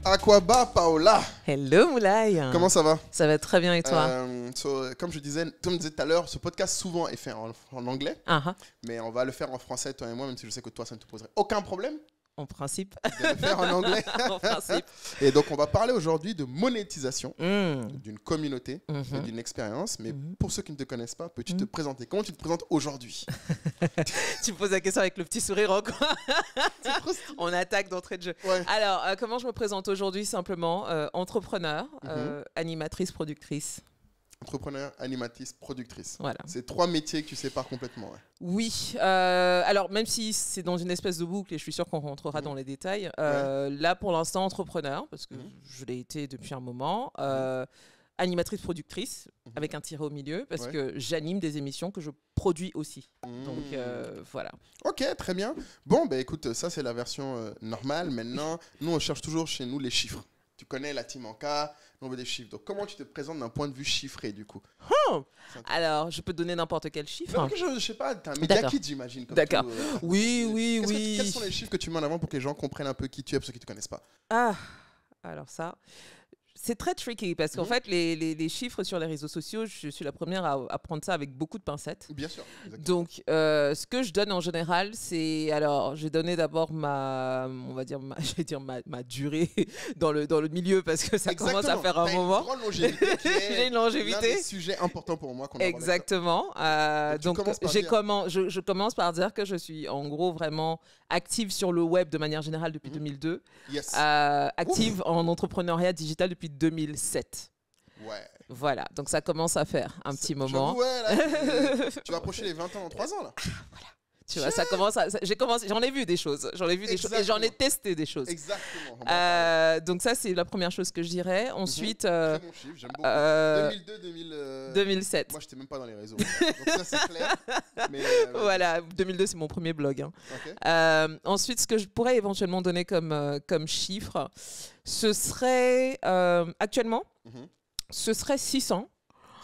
Aquaba Paola. Hello Moulay. Comment ça va? Ça va très bien et toi? Comme je disais, tout à l'heure, ce podcast souvent est fait en anglais, mais on va le faire en français, toi et moi, même si je sais que toi, ça ne te poserait aucun problème. En principe. De le faire en anglais. En principe. Et donc, on va parler aujourd'hui de monétisation d'une communauté et d'une expérience. Mais pour ceux qui ne te connaissent pas, peux-tu te présenter? Comment tu te présentes aujourd'hui? Tu me poses la question avec le petit sourire encore. On attaque d'entrée de jeu. Ouais. Alors, comment je me présente aujourd'hui? Simplement, entrepreneur, animatrice, productrice. Entrepreneur, animatrice, productrice. Voilà. C'est trois métiers que tu sépares complètement. Ouais. Oui. Alors, même si c'est dans une espèce de boucle, et je suis sûre qu'on rentrera dans les détails, là, pour l'instant, entrepreneur, parce que je l'ai été depuis un moment. Animatrice, productrice, avec un tiret au milieu, parce que j'anime des émissions que je produis aussi. Donc, voilà. Ok, très bien. Bon, bah, écoute, ça, c'est la version normale. Maintenant, nous, on cherche toujours chez nous les chiffres. Tu connais la team en cas, on veut des chiffres. Donc, comment tu te présentes d'un point de vue chiffré, du coup? Alors, je peux te donner n'importe quel chiffre. Donc, je sais pas, t'es un média kit, j'imagine. D'accord. Oui. Quels sont les chiffres que tu mets en avant pour que les gens comprennent un peu qui tu es, pour ceux qui ne te connaissent pas? Alors ça... C'est très tricky parce qu'en fait, les chiffres sur les réseaux sociaux, je suis la première à prendre ça avec beaucoup de pincettes. Bien sûr. Exactement. Donc, ce que je donne en général, c'est... Alors, j'ai donné d'abord ma durée dans le milieu parce que ça commence à faire un moment. Une grande longévité. J'ai une longévité. L'un des sujets importants pour moi qu'on a. Exactement. Donc je commence par dire que je suis en gros vraiment active sur le web de manière générale depuis 2002. Yes. Active en entrepreneuriat digital depuis 2007. Ouais. Voilà, donc ça commence à faire un petit moment. Ouais, là, tu vas approcher les 20 ans dans 3 ans là. Voilà. Tu vois, ça commence j'en ai vu des choses, et j'en ai testé des choses. Exactement. Donc ça, c'est la première chose que je dirais. Ensuite, très bon chiffre, j'aime beaucoup. 2007. Moi, j'étais même pas dans les réseaux. Donc ça, c'est clair. Mais, voilà, 2002, c'est mon premier blog. Okay. Ensuite, ce que je pourrais éventuellement donner comme chiffre, ce serait actuellement, ce serait 600.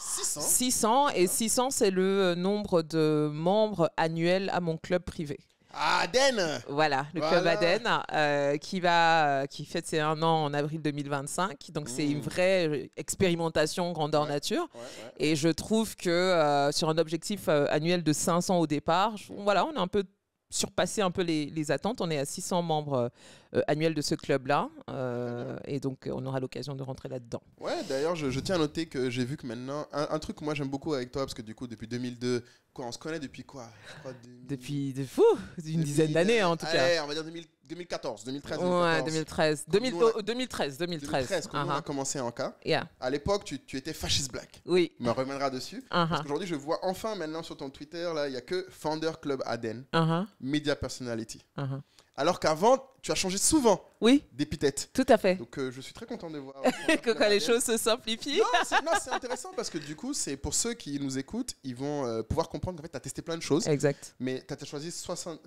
600 et 600, c'est le nombre de membres annuels à mon club privé. Aden. Voilà, le club Aden qui fête ses 1 an en avril 2025. Donc c'est une vraie expérimentation grandeur nature. Et je trouve que sur un objectif annuel de 500 au départ, voilà, on a un peu surpassé un peu les attentes. On est à 600 membres annuels de ce club-là. Et donc, on aura l'occasion de rentrer là-dedans. Ouais, d'ailleurs, je tiens à noter que j'ai vu que maintenant... Un truc que moi, j'aime beaucoup avec toi, parce que du coup, depuis 2002... Quoi, on se connaît depuis quoi? Depuis une dizaine d'années, en tout cas. Allez, on va dire 2014, 2013. Ouais, 2013. 2013. Quand on a commencé en cas. Yeah. À l'époque, tu étais Fascist Black. Oui. Mais on reviendra dessus. Parce qu'aujourd'hui, je vois enfin maintenant sur ton Twitter, là, il n'y a que Founder Club Aden, Media Personality. Alors qu'avant, tu as changé souvent d'épithète. Tout à fait. Donc, je suis très content de voir que quand les choses se simplifient. Non, c'est intéressant parce que du coup, c'est pour ceux qui nous écoutent, ils vont pouvoir comprendre qu'en fait, tu as testé plein de choses. Exact. Mais tu as choisi 600.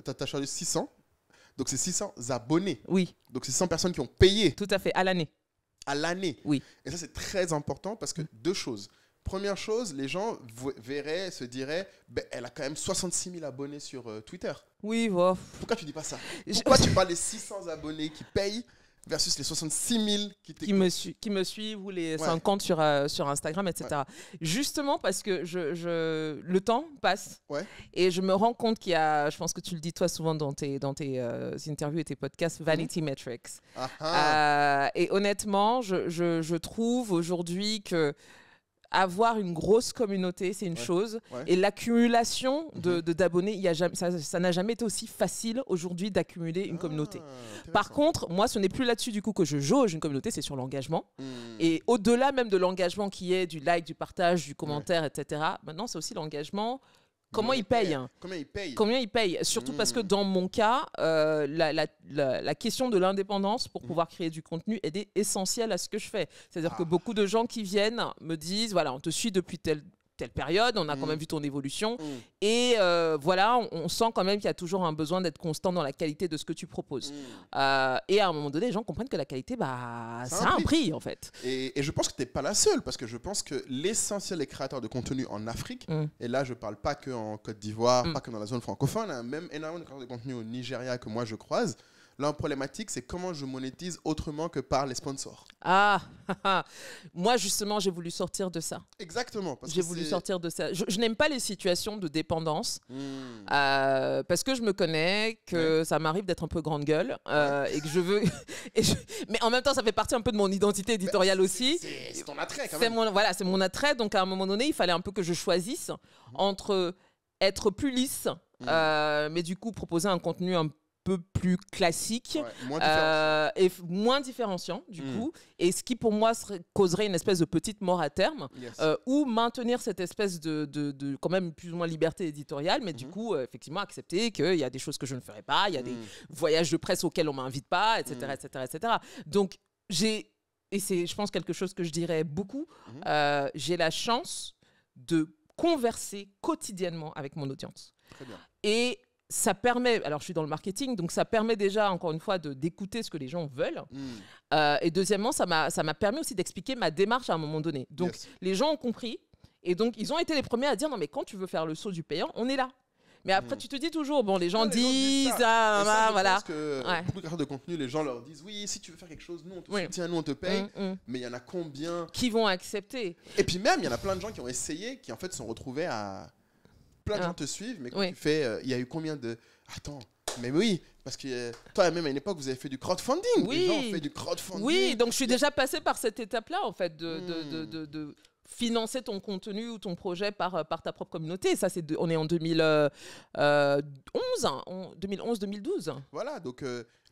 Donc, c'est 600 abonnés. Oui. Donc, c'est 600 personnes qui ont payé. Tout à fait, à l'année. À l'année. Oui. Et ça, c'est très important parce que deux choses. Première chose, les gens verraient, se diraient, elle a quand même 66 000 abonnés sur Twitter. Oui, voilà. Pourquoi tu dis pas ça? Pourquoi tu parles des 600 abonnés qui payent versus les 66 000 qui me suivent ou les 50 sur Instagram, etc. Justement parce que le temps passe et je me rends compte qu'il y a, je pense que tu le dis toi souvent dans tes interviews et tes podcasts, vanity metrics. Et honnêtement, je trouve aujourd'hui que avoir une grosse communauté, c'est une chose. Et l'accumulation d'abonnés, ça n'a jamais été aussi facile aujourd'hui d'accumuler une communauté. Par contre, moi, ce n'est plus là-dessus du coup que je jauge une communauté, c'est sur l'engagement. Et au-delà même de l'engagement qui est du like, du partage, du commentaire, etc., maintenant, c'est aussi l'engagement. Comment ils payent? Combien ils payent? Surtout parce que dans mon cas, la question de l'indépendance pour pouvoir créer du contenu est essentielle à ce que je fais. C'est-à-dire que beaucoup de gens qui viennent me disent, voilà, on te suit depuis telle période, on a quand même vu ton évolution. Et voilà, on sent quand même qu'il y a toujours un besoin d'être constant dans la qualité de ce que tu proposes. Et à un moment donné, les gens comprennent que la qualité, ça a un prix en fait. Et je pense que tu n'es pas la seule, parce que je pense que l'essentiel des créateurs de contenu en Afrique, et là je ne parle pas qu'en Côte d'Ivoire, pas que dans la zone francophone, même énormément de créateurs de contenu au Nigeria que moi je croise, la problématique, c'est comment je monétise autrement que par les sponsors. Ah, moi justement, j'ai voulu sortir de ça. Exactement. J'ai voulu sortir de ça. Je n'aime pas les situations de dépendance parce que je me connais, que ça m'arrive d'être un peu grande gueule et que je veux... Mais en même temps, ça fait partie un peu de mon identité éditoriale aussi. C'est ton attrait quand même. Voilà, c'est mon attrait. Donc à un moment donné, il fallait un peu que je choisisse entre être plus lisse, mais du coup proposer un contenu un peu plus classique et moins différenciant du coup, et ce qui pour moi causerait une espèce de petite mort à terme, ou maintenir cette espèce de quand même plus ou moins liberté éditoriale, mais du coup effectivement accepter qu'il y a des choses que je ne ferai pas, il y a des voyages de presse auxquels on m'invite pas, etc., etc. Donc et c'est, je pense, quelque chose que je dirais beaucoup, j'ai la chance de converser quotidiennement avec mon audience. Très bien. Et ça permet, alors je suis dans le marketing, donc ça permet déjà, encore une fois, d'écouter ce que les gens veulent. Et deuxièmement, ça m'a permis aussi d'expliquer ma démarche à un moment donné. Donc les gens ont compris, et donc ils ont été les premiers à dire, non mais quand tu veux faire le saut du payant, on est là. Mais après, tu te dis toujours, bon, les gens disent, voilà. Je pense que beaucoup de créateurs de contenu, les gens leur disent, oui, si tu veux faire quelque chose, nous, on te soutient, nous, on te paye. Mais il y en a combien qui vont accepter? Et puis même, il y en a plein de gens qui ont essayé, qui en fait sont retrouvés à... Plein de gens te suivent, mais quand tu fais... Il y a eu combien de... Attends, mais oui, parce que toi-même, à une époque, vous avez fait du crowdfunding. Oui. Les gens ont fait du crowdfunding. Oui, donc je suis déjà passée par cette étape-là, en fait, de financer ton contenu ou ton projet par ta propre communauté. Et ça, on est en 2011-2012. Voilà, donc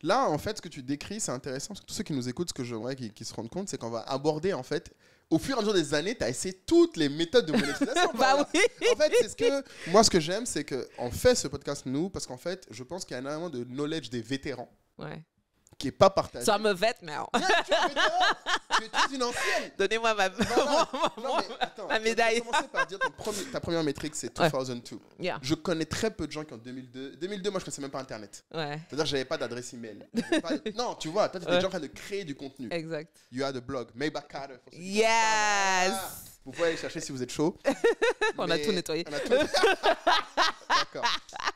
là, en fait, ce que tu décris, c'est intéressant. Parce que tous ceux qui nous écoutent, ce que j'aimerais qu'ils se rendent compte, c'est qu'on va aborder, en fait, au fur et à mesure des années, tu as essayé toutes les méthodes de monétisation. Bah oui. En fait, moi, ce que j'aime, c'est qu'on fait ce podcast, nous, parce qu'en fait, je pense qu'il y a énormément de knowledge des vétérans. Qui n'est pas partagé. So I'm a vet now. Tu es une ancienne. Donnez-moi ma médaille. Je vais commencer par dire ta première métrique, c'est 2002. Je connais très peu de gens qui ont 2002. 2002, moi, je ne connaissais même pas Internet. C'est-à-dire que je n'avais pas d'adresse email. Non, tu vois, toi, tu étais déjà en train de créer du contenu. Exact. You had a blog, Maybach Carter. Yes. Vous pouvez aller chercher si vous êtes chaud. On a tout nettoyé. D'accord,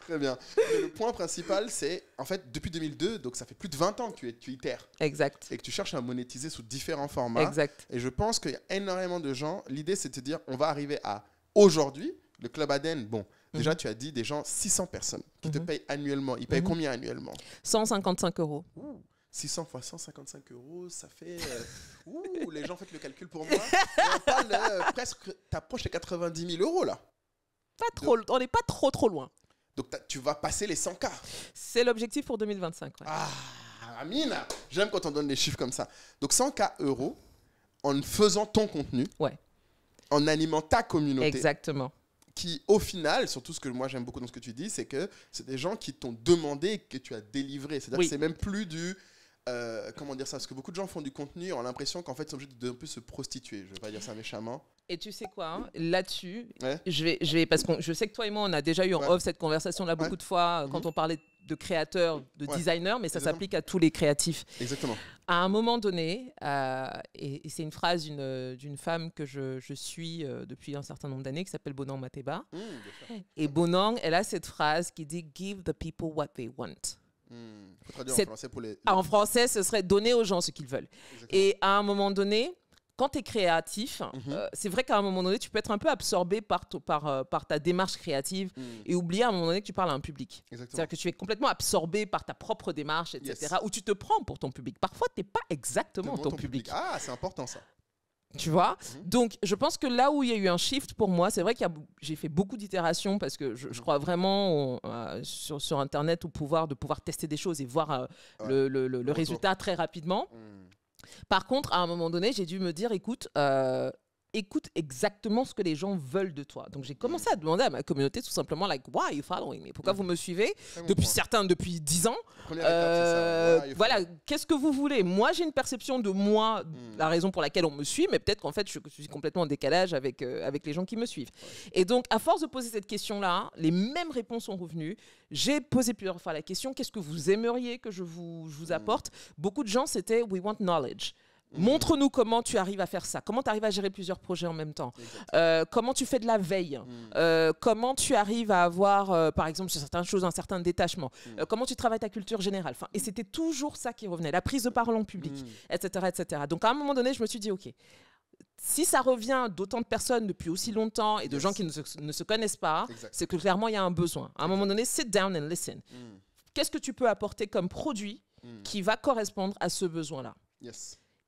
très bien. Mais le point principal, c'est, en fait, depuis 2002, donc ça fait plus de 20 ans que tu itères. Exact. Et que tu cherches à monétiser sous différents formats. Exact. Et je pense qu'il y a énormément de gens, l'idée c'est de te dire, on va arriver à, aujourd'hui, le Club Aden, bon, déjà tu as dit des gens, 600 personnes qui te payent annuellement. Ils payent combien annuellement? 155 €. 600 fois 155 €, ça fait... les gens, faites le calcul pour moi. Et on parle presque, t'approches les 90 000 € là. On n'est pas trop loin. Donc tu vas passer les 100K. C'est l'objectif pour 2025. Ah, Amina, j'aime quand on donne des chiffres comme ça. Donc 100K € en faisant ton contenu, en animant ta communauté. Exactement. Qui, au final, surtout ce que moi j'aime beaucoup dans ce que tu dis, c'est que c'est des gens qui t'ont demandé et que tu as délivré. C'est-à-dire que c'est même plus du... comment dire ça? Parce que beaucoup de gens font du contenu, ont l'impression qu'en fait, ils sont obligés de un peu se prostituer. Je vais pas dire ça méchamment. Et tu sais quoi, hein, là-dessus, parce que je sais que toi et moi, on a déjà eu en off cette conversation-là beaucoup de fois quand on parlait de créateurs, de designers, mais ça s'applique à tous les créatifs. Exactement. À un moment donné, et c'est une phrase d'une femme que je suis depuis un certain nombre d'années, qui s'appelle Bonang Mateba. Et Bonang, elle a cette phrase qui dit « Give the people what they want ». Faut traduire en français pour les... En français, ce serait donner aux gens ce qu'ils veulent. Exactement. Et à un moment donné, quand tu es créatif, c'est vrai qu'à un moment donné, tu peux être un peu absorbé par ta démarche créative et oublier à un moment donné que tu parles à un public. C'est-à-dire que tu es complètement absorbé par ta propre démarche, etc. Ou tu te prends pour ton public. Parfois, tu n'es pas exactement ton public. Ah, c'est important ça. Tu vois, donc je pense que là où il y a eu un shift pour moi, c'est vrai que j'ai fait beaucoup d'itérations parce que je crois vraiment sur Internet de pouvoir tester des choses et voir le résultat très rapidement. Par contre, à un moment donné, j'ai dû me dire, écoute exactement ce que les gens veulent de toi. Donc j'ai commencé à demander à ma communauté tout simplement, like, why are you following me? Pourquoi vous me suivez? Depuis 10 ans. Voilà, qu'est-ce que vous voulez? Moi, j'ai une perception de moi, la raison pour laquelle on me suit, mais peut-être qu'en fait, je suis complètement en décalage avec les gens qui me suivent. Et donc, à force de poser cette question-là, les mêmes réponses sont revenues. J'ai posé plusieurs fois la question, qu'est-ce que vous aimeriez que je vous apporte? Beaucoup de gens, c'était, we want knowledge. Montre-nous comment tu arrives à faire ça, comment tu arrives à gérer plusieurs projets en même temps, comment tu fais de la veille, comment tu arrives à avoir, par exemple, sur certaines choses, un certain détachement, comment tu travailles ta culture générale. Enfin, et c'était toujours ça qui revenait, la prise de parole en public, etc., etc. Donc à un moment donné, je me suis dit, OK, si ça revient d'autant de personnes depuis aussi longtemps et de gens qui ne se connaissent pas, c'est que clairement, il y a un besoin. À un moment donné, sit down and listen. Qu'est-ce que tu peux apporter comme produit qui va correspondre à ce besoin-là?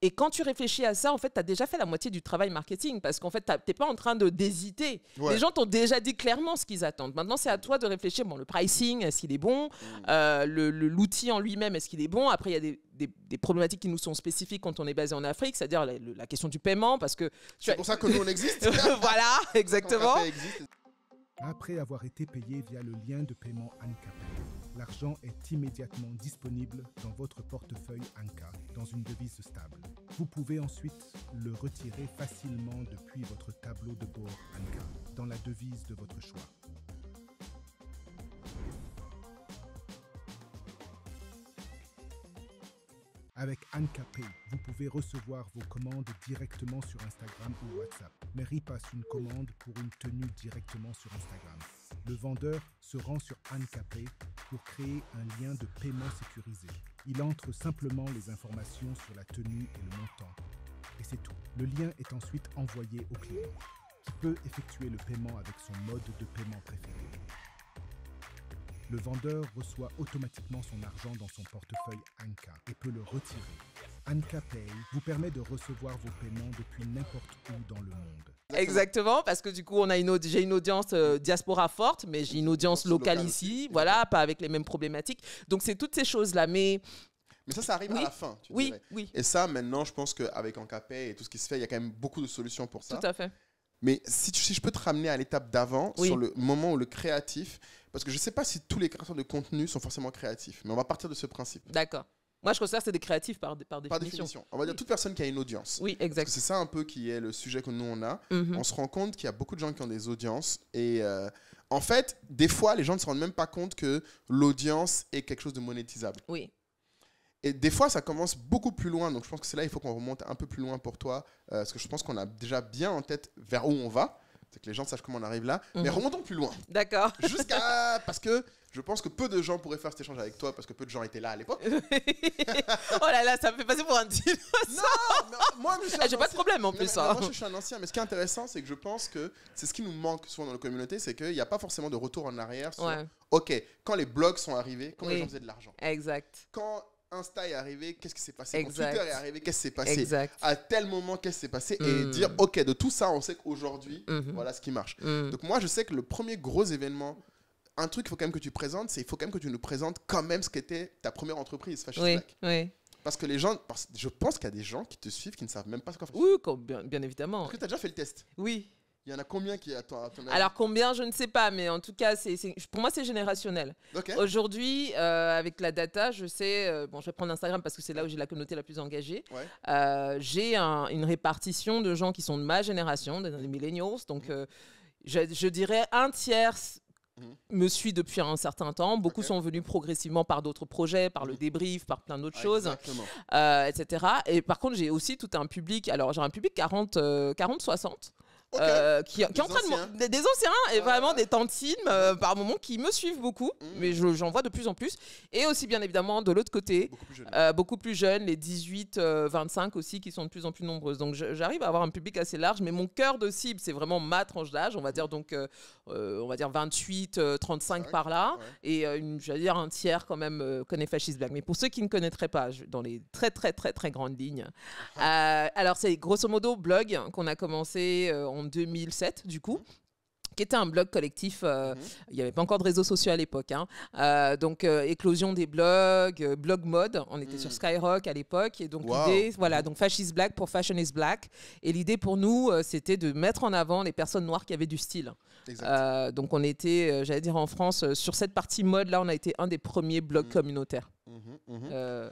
Et quand tu réfléchis à ça, en fait, tu as déjà fait la moitié du travail marketing parce qu'en fait, tu n'es pas en train d'hésiter. Les gens t'ont déjà dit clairement ce qu'ils attendent. Maintenant, c'est à toi de réfléchir. Bon, le pricing, est-ce qu'il est bon? L'outil en lui-même, est-ce qu'il est bon? Après, il y a des problématiques qui nous sont spécifiques quand on est basé en Afrique, c'est-à-dire la question du paiement. C'est pour ça que nous, on existe. Voilà, exactement. Après avoir été payé via le lien de paiement Anka, l'argent est immédiatement disponible dans votre portefeuille Anka dans une devise stable. Vous pouvez ensuite le retirer facilement depuis votre tableau de bord Anka dans la devise de votre choix. Avec Anka Pay, vous pouvez recevoir vos commandes directement sur Instagram ou WhatsApp. Mary passe une commande pour une tenue directement sur Instagram. Le vendeur se rend sur Anka Pay pour créer un lien de paiement sécurisé. Il entre simplement les informations sur la tenue et le montant. Et c'est tout. Le lien est ensuite envoyé au client, qui peut effectuer le paiement avec son mode de paiement préféré. Le vendeur reçoit automatiquement son argent dans son portefeuille Anka et peut le retirer. Anka Pay vous permet de recevoir vos paiements depuis n'importe où dans le monde. Exactement, parce que du coup, j'ai une audience diaspora forte, mais j'ai une audience locale ici, voilà, pas avec les mêmes problématiques. Donc, c'est toutes ces choses-là, mais ça arrive à la fin, tu dirais. Oui. Et ça, maintenant, je pense qu'avec Anka Pay et tout ce qui se fait, il y a quand même beaucoup de solutions pour ça. Tout à fait. Mais si je peux te ramener à l'étape d'avant, sur le moment où le créatif, parce que je ne sais pas si tous les créateurs de contenu sont forcément créatifs, mais on va partir de ce principe. D'accord. Moi, je considère que c'est des créatifs par définition. Par définition. On va dire toute personne qui a une audience. Oui, exact. C'est ça un peu qui est le sujet que nous, on a. On se rend compte qu'il y a beaucoup de gens qui ont des audiences. Et en fait, des fois, les gens ne se rendent même pas compte que l'audience est quelque chose de monétisable. Oui. Et des fois, ça commence beaucoup plus loin. Donc, je pense que c'est là il faut qu'on remonte un peu plus loin pour toi. Parce que je pense qu'on a déjà bien en tête vers où on va. C'est que les gens sachent comment on arrive là. Mais remontons plus loin. D'accord. Parce que je pense que peu de gens pourraient faire cet échange avec toi parce que peu de gens étaient là à l'époque. Oh là là, ça me fait passer pour un deal. Non, mais moi, j'ai pas de problème en plus. Moi, je suis un ancien. Mais ce qui est intéressant, c'est que je pense que c'est ce qui nous manque souvent dans la communauté, c'est qu'il n'y a pas forcément de retour en arrière sur OK, quand les blogs sont arrivés, comment les gens faisaient de l'argent. Exact. Quand Insta est arrivé, qu'est-ce qui s'est passé? Quand Twitter est arrivé, qu'est-ce qui s'est passé? À tel moment, qu'est-ce qui s'est passé? Et dire, OK, de tout ça, on sait qu'aujourd'hui, voilà ce qui marche. Donc moi, je sais que le premier gros événement, un truc qu'il faut quand même que tu présentes, c'est qu'il faut quand même que tu nous présentes quand même ce qu'était ta première entreprise, Fashion Black. Oui. Parce que les gens, je pense qu'il y a des gens qui te suivent qui ne savent même pas ce qu'on fait. Oui, bien évidemment. Est-ce que tu as déjà fait le test? Oui. Il y en a combien qui à ton avis? Alors combien, je ne sais pas, mais en tout cas, pour moi, c'est générationnel. Aujourd'hui, avec la data, je sais, je vais prendre Instagram parce que c'est là où j'ai la communauté la plus engagée. J'ai une répartition de gens qui sont de ma génération, des millennials. Donc, je dirais un tiers me suit depuis un certain temps. Beaucoup sont venus progressivement par d'autres projets, par le débrief, par plein d'autres choses, etc. Et par contre, j'ai aussi tout un public. Alors, j'ai un public 40-60. Qui est en train des anciens et vraiment des tantines par moment qui me suivent beaucoup, mais j'en vois de plus en plus. Et aussi, bien évidemment, de l'autre côté, beaucoup plus jeunes, les 18-25 aussi, qui sont de plus en plus nombreuses. Donc, j'arrive à avoir un public assez large, mais mon cœur de cible, c'est vraiment ma tranche d'âge, on va dire donc, on va dire 28-35 par là, et j'allais dire un tiers quand même connaît Fashion Black. Mais pour ceux qui ne connaîtraient pas, dans les très très très très grandes lignes, alors c'est grosso modo blog qu'on a commencé en 2007 du coup, qui était un blog collectif. Il n'y avait pas encore de réseaux sociaux à l'époque. Donc, éclosion des blogs, blog mode. On était sur Skyrock à l'époque. Et donc, l'idée, voilà, donc Fashion is Black pour Fashion is Black. Et l'idée pour nous, c'était de mettre en avant les personnes noires qui avaient du style. Donc, on était, j'allais dire en France, sur cette partie mode-là, on a été un des premiers blogs communautaires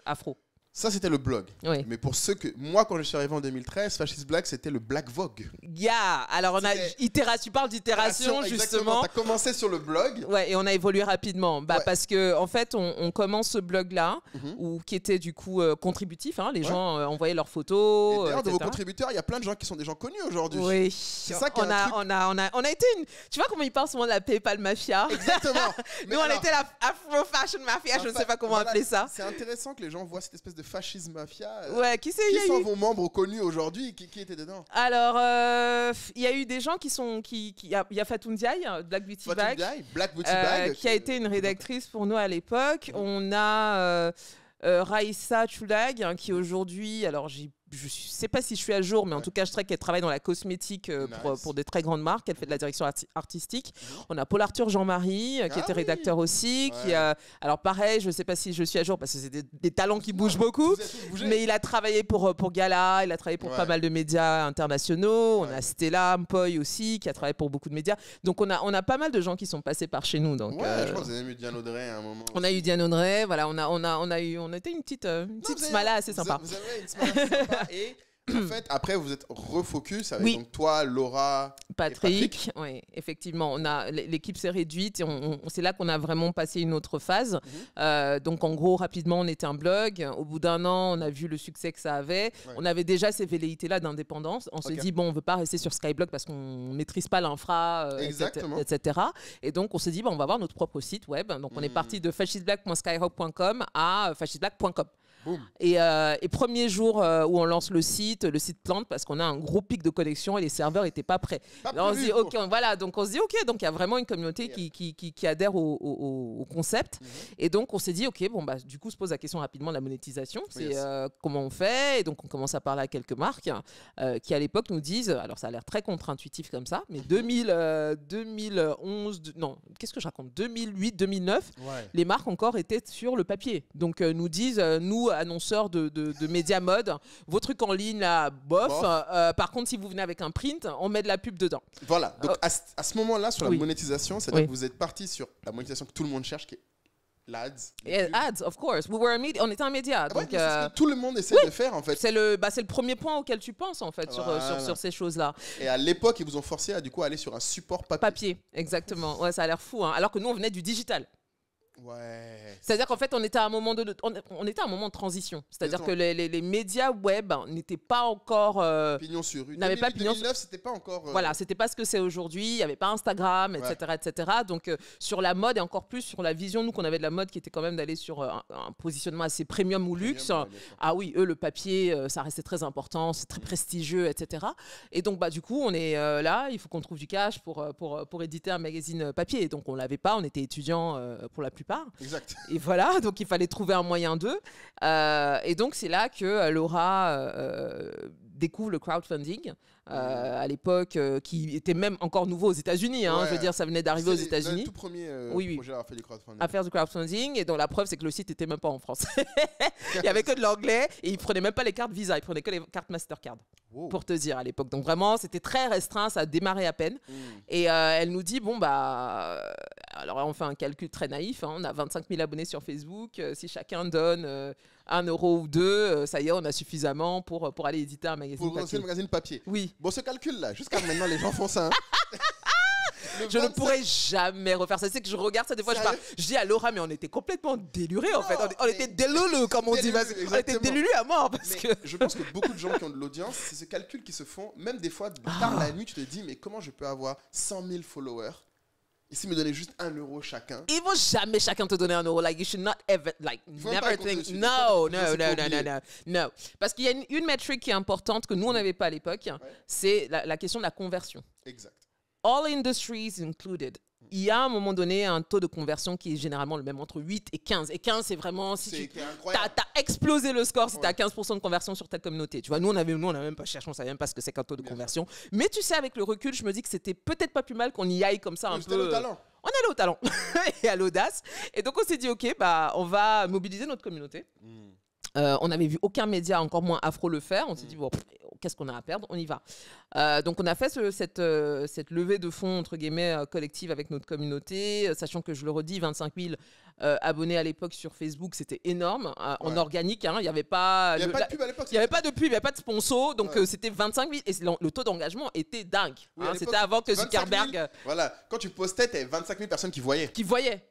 afro. Ça, c'était le blog. Oui. Mais pour ceux que... Moi, quand je suis arrivé en 2013, Fascist Black, c'était le Black Vogue. Alors, on a tu parles d'itération, justement. Tu as commencé sur le blog. Ouais, et on a évolué rapidement. Parce qu'en fait, on commence ce blog-là, qui était du coup contributif. Hein, les gens envoyaient leurs photos. Et d'ailleurs, de vos contributeurs, il y a plein de gens qui sont des gens connus aujourd'hui. Oui. C'est ça qui on a été une... Tu vois comment ils parlent souvent de la PayPal Mafia? Exactement. Nous, on était la Afro Fashion Mafia, je ne sais pas comment appeler ça. C'est intéressant que les gens voient cette espèce de fascisme mafia. Qui sont vos membres connus aujourd'hui? Qui étaient dedans? Alors, il y a eu des gens qui sont... Il y a Fatou Ndiaye, Black Beauty Bag, qui a été une rédactrice pour nous à l'époque. On a Raissa Choulag, qui aujourd'hui... Alors, je ne sais pas si je suis à jour, mais en tout cas, je sais qu'elle travaille dans la cosmétique pour des très grandes marques. Elle fait de la direction artistique. On a Paul Arthur Jean-Marie, qui était rédacteur aussi. Alors pareil, je ne sais pas si je suis à jour, parce que c'est des talents qui bougent beaucoup. Mais il a travaillé pour Gala, il a travaillé pour pas mal de médias internationaux. On a Stella Mpoy aussi, qui a travaillé pour beaucoup de médias. Donc on a pas mal de gens qui sont passés par chez nous. Donc, je crois que vous avez eu Diane Audrey à un moment. On a eu Diane Audrey, voilà. On était une petite smala assez sympa. Vous avez une smala sympa. Et en fait, après, vous êtes refocus avec donc toi, Laura, Patrick. Oui, effectivement. L'équipe s'est réduite et c'est là qu'on a vraiment passé une autre phase. Donc, en gros, rapidement, on était un blog. Au bout d'un an, on a vu le succès que ça avait. On avait déjà ces velléités-là d'indépendance. On s'est dit, bon, on ne veut pas rester sur Skyblog parce qu'on ne maîtrise pas l'infra, etc. Et donc, on s'est dit, on va avoir notre propre site web. Donc, on est parti de fascistblack.skyrock.com à fascistblack.com. Et premier jour où on lance le site plante parce qu'on a un gros pic de connexion et les serveurs n'étaient pas prêts. On se dit, donc on se dit, donc il y a vraiment une communauté qui adhère au concept. Et donc on s'est dit, du coup se pose la question rapidement de la monétisation. C'est comment on fait. Et donc on commence à parler à quelques marques qui à l'époque nous disent, alors ça a l'air très contre-intuitif comme ça, mais 2011, non, qu'est-ce que je raconte, 2008, 2009, les marques encore étaient sur le papier. Donc nous disent, nous, annonceurs de médias mode, vos trucs en ligne là, bof. Par contre, si vous venez avec un print, on met de la pub dedans. Voilà. Donc à ce moment-là, sur la monétisation, c'est-à-dire que vous êtes parti sur la monétisation que tout le monde cherche, qui est l'ADS. Ads, of course. On était un média. Donc, c'est ce que tout le monde essaie de faire en fait. C'est le premier point auquel tu penses en fait sur ces choses-là. Et à l'époque, ils vous ont forcé à aller sur un support papier. Exactement. Ouais, ça a l'air fou. Hein. Alors que nous, on venait du digital. C'est-à-dire qu'en fait, on était à un moment de transition. C'est-à-dire que les médias web n'étaient pas encore... pignon sur rue. N'avaient pas pignon 2009, c'était pas encore... Voilà, c'était pas ce que c'est aujourd'hui. Il n'y avait pas Instagram, etc. Donc, sur la mode et encore plus sur la vision, nous, qu'on avait de la mode qui était quand même d'aller sur un positionnement assez premium ou luxe. Ah oui, eux, le papier, ça restait très important, c'est très prestigieux, etc. Et donc, du coup, on est là, il faut qu'on trouve du cash pour éditer un magazine papier. Donc, on l'avait pas, on était étudiants pour la plupart. Exact. Et voilà, donc il fallait trouver un moyen d'eux. Et donc c'est là que Laura découvre le crowdfunding. À l'époque, qui était même encore nouveau aux États-Unis. Je veux dire, ça venait d'arriver aux États-Unis. C'est le tout premier projet à faire du crowdfunding. À faire du crowdfunding. Et donc la preuve, c'est que le site n'était même pas en France. Il n'y avait que de l'anglais et ils ne prenaient même pas les cartes Visa, ils prenaient que les cartes Mastercard. Pour te dire à l'époque. Donc vraiment, c'était très restreint, ça a démarré à peine. Et elle nous dit, alors on fait un calcul très naïf, on a 25 000 abonnés sur Facebook, si chacun donne 1 euro ou 2, ça y est, on a suffisamment pour aller éditer un magazine papier. Pour lancer le magazine papier. Oui. Bon, ce calcul-là, jusqu'à maintenant, les gens font ça. Je ne pourrais jamais refaire ça. C'est que je regarde ça des fois, je dis à Laura, mais on était complètement délurés en fait. On était délulus, comme on dit. On était délulus à mort. Je pense que beaucoup de gens qui ont de l'audience, c'est ce calcul qui se font, même des fois, tard la nuit, tu te dis, mais comment je peux avoir 100 000 followers? Et s'ils me donnaient juste 1 euro chacun? Ils vont jamais chacun te donner 1 euro. Like, you should not ever, never think. No. Parce qu'il y a une métrique qui est importante que nous, on n'avait pas à l'époque. C'est la question de la conversion. Exact. All industries included. Il y a à un moment donné un taux de conversion qui est généralement le même entre 8 et 15. Et 15, c'est vraiment si tu as explosé le score si tu as 15% de conversion sur ta communauté. Tu vois, nous, on n'a même pas cherché, on ne savait même pas ce que c'est qu'un taux de conversion. Mais tu sais, avec le recul, je me dis que c'était peut-être pas plus mal qu'on y aille comme ça un peu. Au talent. On est allé au talent et à l'audace. Et donc, on s'est dit, OK, on va mobiliser notre communauté. On n'avait vu aucun média, encore moins Afro, le faire. On s'est dit, bon, qu'est-ce qu'on a à perdre? On y va. Donc, on a fait cette levée de fonds, entre guillemets, collective avec notre communauté, sachant que, je le redis, 25 000 abonnés à l'époque sur Facebook, c'était énorme. En organique, il n'y avait pas... Il n'y avait pas de pub à l'époque. Il n'y avait pas de pub, il n'y avait pas de sponsor. Donc, c'était 25 000. Et le taux d'engagement était dingue. C'était avant que Zuckerberg... Voilà. Quand tu postais, tu avais 25 000 personnes qui voyaient.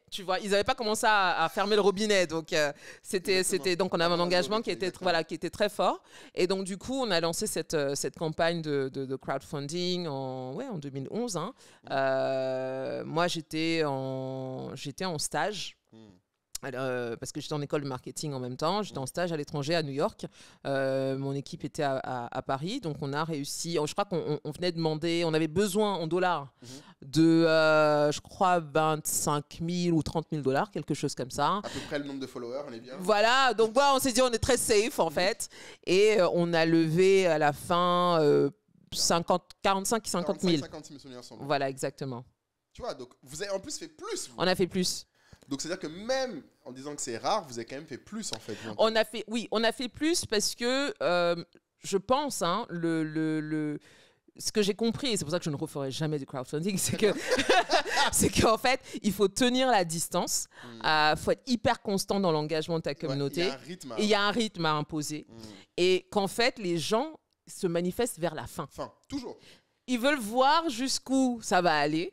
Tu vois, ils n'avaient pas commencé à fermer le robinet. Donc, donc on avait un engagement qui était très fort. Et donc, du coup, on a lancé cette campagne de crowdfunding en 2011. Moi, j'étais en stage. Parce que j'étais en école de marketing en même temps, j'étais en stage à l'étranger à New York, mon équipe était à Paris, donc on a réussi, je crois qu'on venait demander, on avait besoin en dollars de, je crois, 25 000 ou 30 000 $, quelque chose comme ça. À peu près le nombre de followers, on est bien. Voilà, donc on s'est dit on est très safe en fait, et on a levé à la fin 45 50 000. 50 000 souvenirs ensemble. Voilà, exactement. Tu vois, donc vous avez en plus fait plus. On a fait plus. Donc, c'est-à-dire que même en disant que c'est rare, vous avez quand même fait plus, en fait. On a fait plus parce que je pense, ce que j'ai compris, et c'est pour ça que je ne referai jamais du crowdfunding, c'est qu'en fait, il faut tenir la distance, faut être hyper constant dans l'engagement de ta communauté. Il y a un rythme à imposer. Et qu'en fait, les gens se manifestent vers la fin. Toujours. Ils veulent voir jusqu'où ça va aller.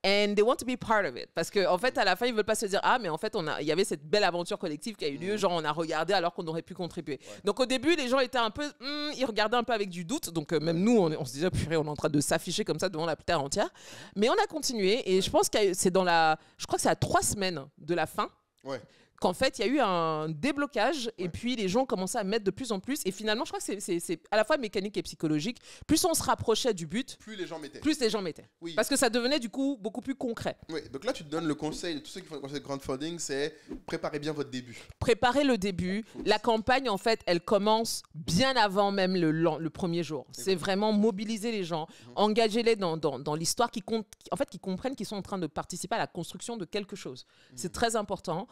And they want to be part of it. Parce qu'en fait, à la fin, ils ne veulent pas se dire « Ah, mais en fait, il y avait cette belle aventure collective qui a eu lieu. Genre, on a regardé alors qu'on aurait pu contribuer. » Donc, au début, les gens étaient un peu... ils regardaient un peu avec du doute. Donc, même nous, on se disait « Purée, on est en train de s'afficher comme ça devant la terre entière. » Mais on a continué. Et je pense que c'est je crois que c'est à 3 semaines de la fin. Qu'en fait, il y a eu un déblocage et puis les gens commençaient à mettre de plus en plus. Et finalement, je crois que c'est à la fois mécanique et psychologique. Plus on se rapprochait du but, plus les gens mettaient. Oui. Parce que ça devenait du coup beaucoup plus concret. Oui, donc là, tu te donnes le conseil de tous ceux qui font le conseil de crowdfunding, c'est préparez bien votre début. Préparez le début. La campagne, en fait, elle commence bien avant même le premier jour. C'est vraiment mobiliser les gens, engager-les dans l'histoire qui comprennent qu'ils sont en train de participer à la construction de quelque chose. C'est très important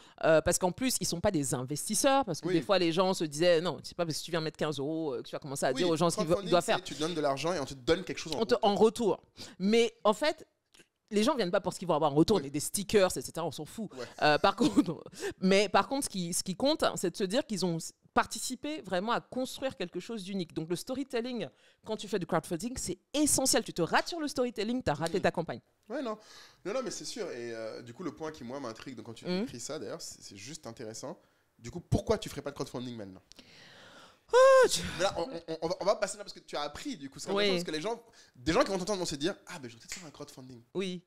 parce qu'en plus, ils ne sont pas des investisseurs, parce que des fois, les gens se disaient, non, c'est pas parce que tu viens mettre 15 € que tu vas commencer à dire aux gens ce qu'ils doivent faire. Tu donnes de l'argent et on te donne quelque chose en retour. Mais en fait, les gens ne viennent pas pour ce qu'ils vont avoir en retour, des stickers, etc. On s'en fout. Par contre, ce qui compte, c'est de se dire qu'ils ont participé vraiment à construire quelque chose d'unique. Donc, le storytelling, quand tu fais du crowdfunding, c'est essentiel. Tu te rates sur le storytelling, tu as raté ta campagne. Non, mais c'est sûr. Et du coup, le point qui, moi, m'intrigue, donc quand tu écris ça, d'ailleurs, c'est juste intéressant. Du coup, pourquoi tu ne ferais pas de crowdfunding maintenant ? Là, on va passer là parce que tu as appris, du coup. C'est parce que des gens qui vont t'entendre vont se dire « Ah, ben je vais peut-être faire un crowdfunding. » Oui.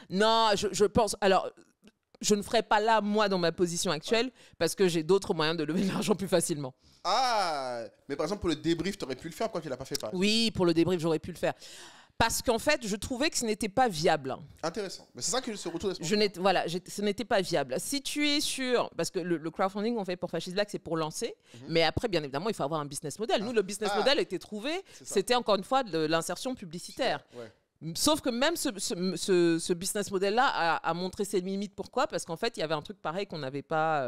Non, je pense... Alors, je ne ferai pas là, moi, dans ma position actuelle, parce que j'ai d'autres moyens de lever de l'argent plus facilement. Ah, mais par exemple, pour le débrief, tu aurais pu le faire, pourquoi tu ne l'as pas fait, par exemple ? Oui, pour le débrief, j'aurais pu le faire. Parce qu'en fait, je trouvais que ce n'était pas viable. Intéressant. Mais c'est ça que ce retour ce n'était pas viable. Si tu es sûr... Parce que le crowdfunding, on fait pour Fascist Black, c'est pour lancer. Mais après, bien évidemment, il faut avoir un business model. Nous, le business model a été trouvé. C'était encore une fois de l'insertion publicitaire. Sauf que même ce business model-là a montré ses limites. Pourquoi ? Parce qu'en fait, il y avait un truc pareil qu'on n'avait pas,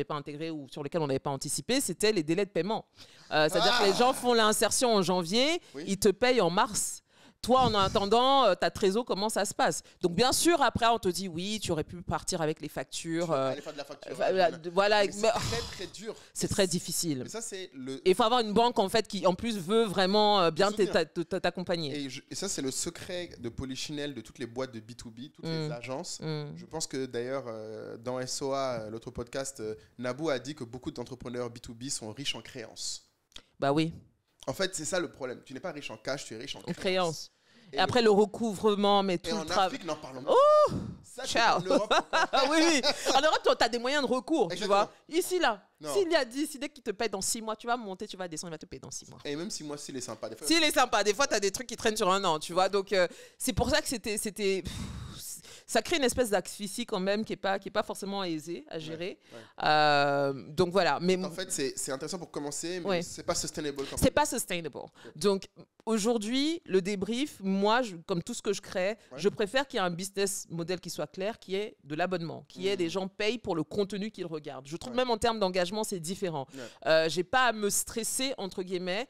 intégré ou sur lequel on n'avait pas anticipé, c'était les délais de paiement. C'est-à-dire que les gens font l'insertion en janvier, ils te payent en mars. Toi, en attendant, ta trésor, comment ça se passe ? Donc, bien sûr, après, on te dit, oui, tu aurais pu partir avec les factures. Aller faire de la facture. Voilà. C'est très, très dur. C'est très difficile. Mais ça, c'est il faut avoir une banque, en fait, qui, en plus, veut vraiment bien t'accompagner. Et ça, c'est le secret de Polichinelle, de toutes les boîtes de B2B, toutes les agences. Je pense que, d'ailleurs, dans SOA, l'autre podcast, Nabou a dit que beaucoup d'entrepreneurs B2B sont riches en créances. Bah oui. En fait, c'est ça le problème. Tu n'es pas riche en cash, tu es riche en créances. Et après le recouvrement, mais tout le travail. En Afrique, n'en parlons pas. Oh, ça, ciao. En Europe, oui. En Europe, tu as des moyens de recours, exactement. tu vois. Ici, là, s'il dès qu'il te paye dans 6 mois, tu vas monter, tu vas descendre, il va te payer dans 6 mois. Et même 6 mois, s'il est sympa. S'il est sympa, des fois, tu as des trucs qui traînent sur 1 an, tu vois. Donc, c'est pour ça que c'était ça crée une espèce d'asphyxie quand même qui est pas forcément aisée à gérer. Donc voilà. Mais en fait, c'est intéressant pour commencer, mais c'est pas sustainable. C'est pas sustainable. Donc aujourd'hui, le débrief, moi, comme tout ce que je crée, je préfère qu'il y ait un business model qui soit clair, qui est de l'abonnement, qui est des gens payent pour le contenu qu'ils regardent. Je trouve même en termes d'engagement, c'est différent. J'ai pas à me stresser entre guillemets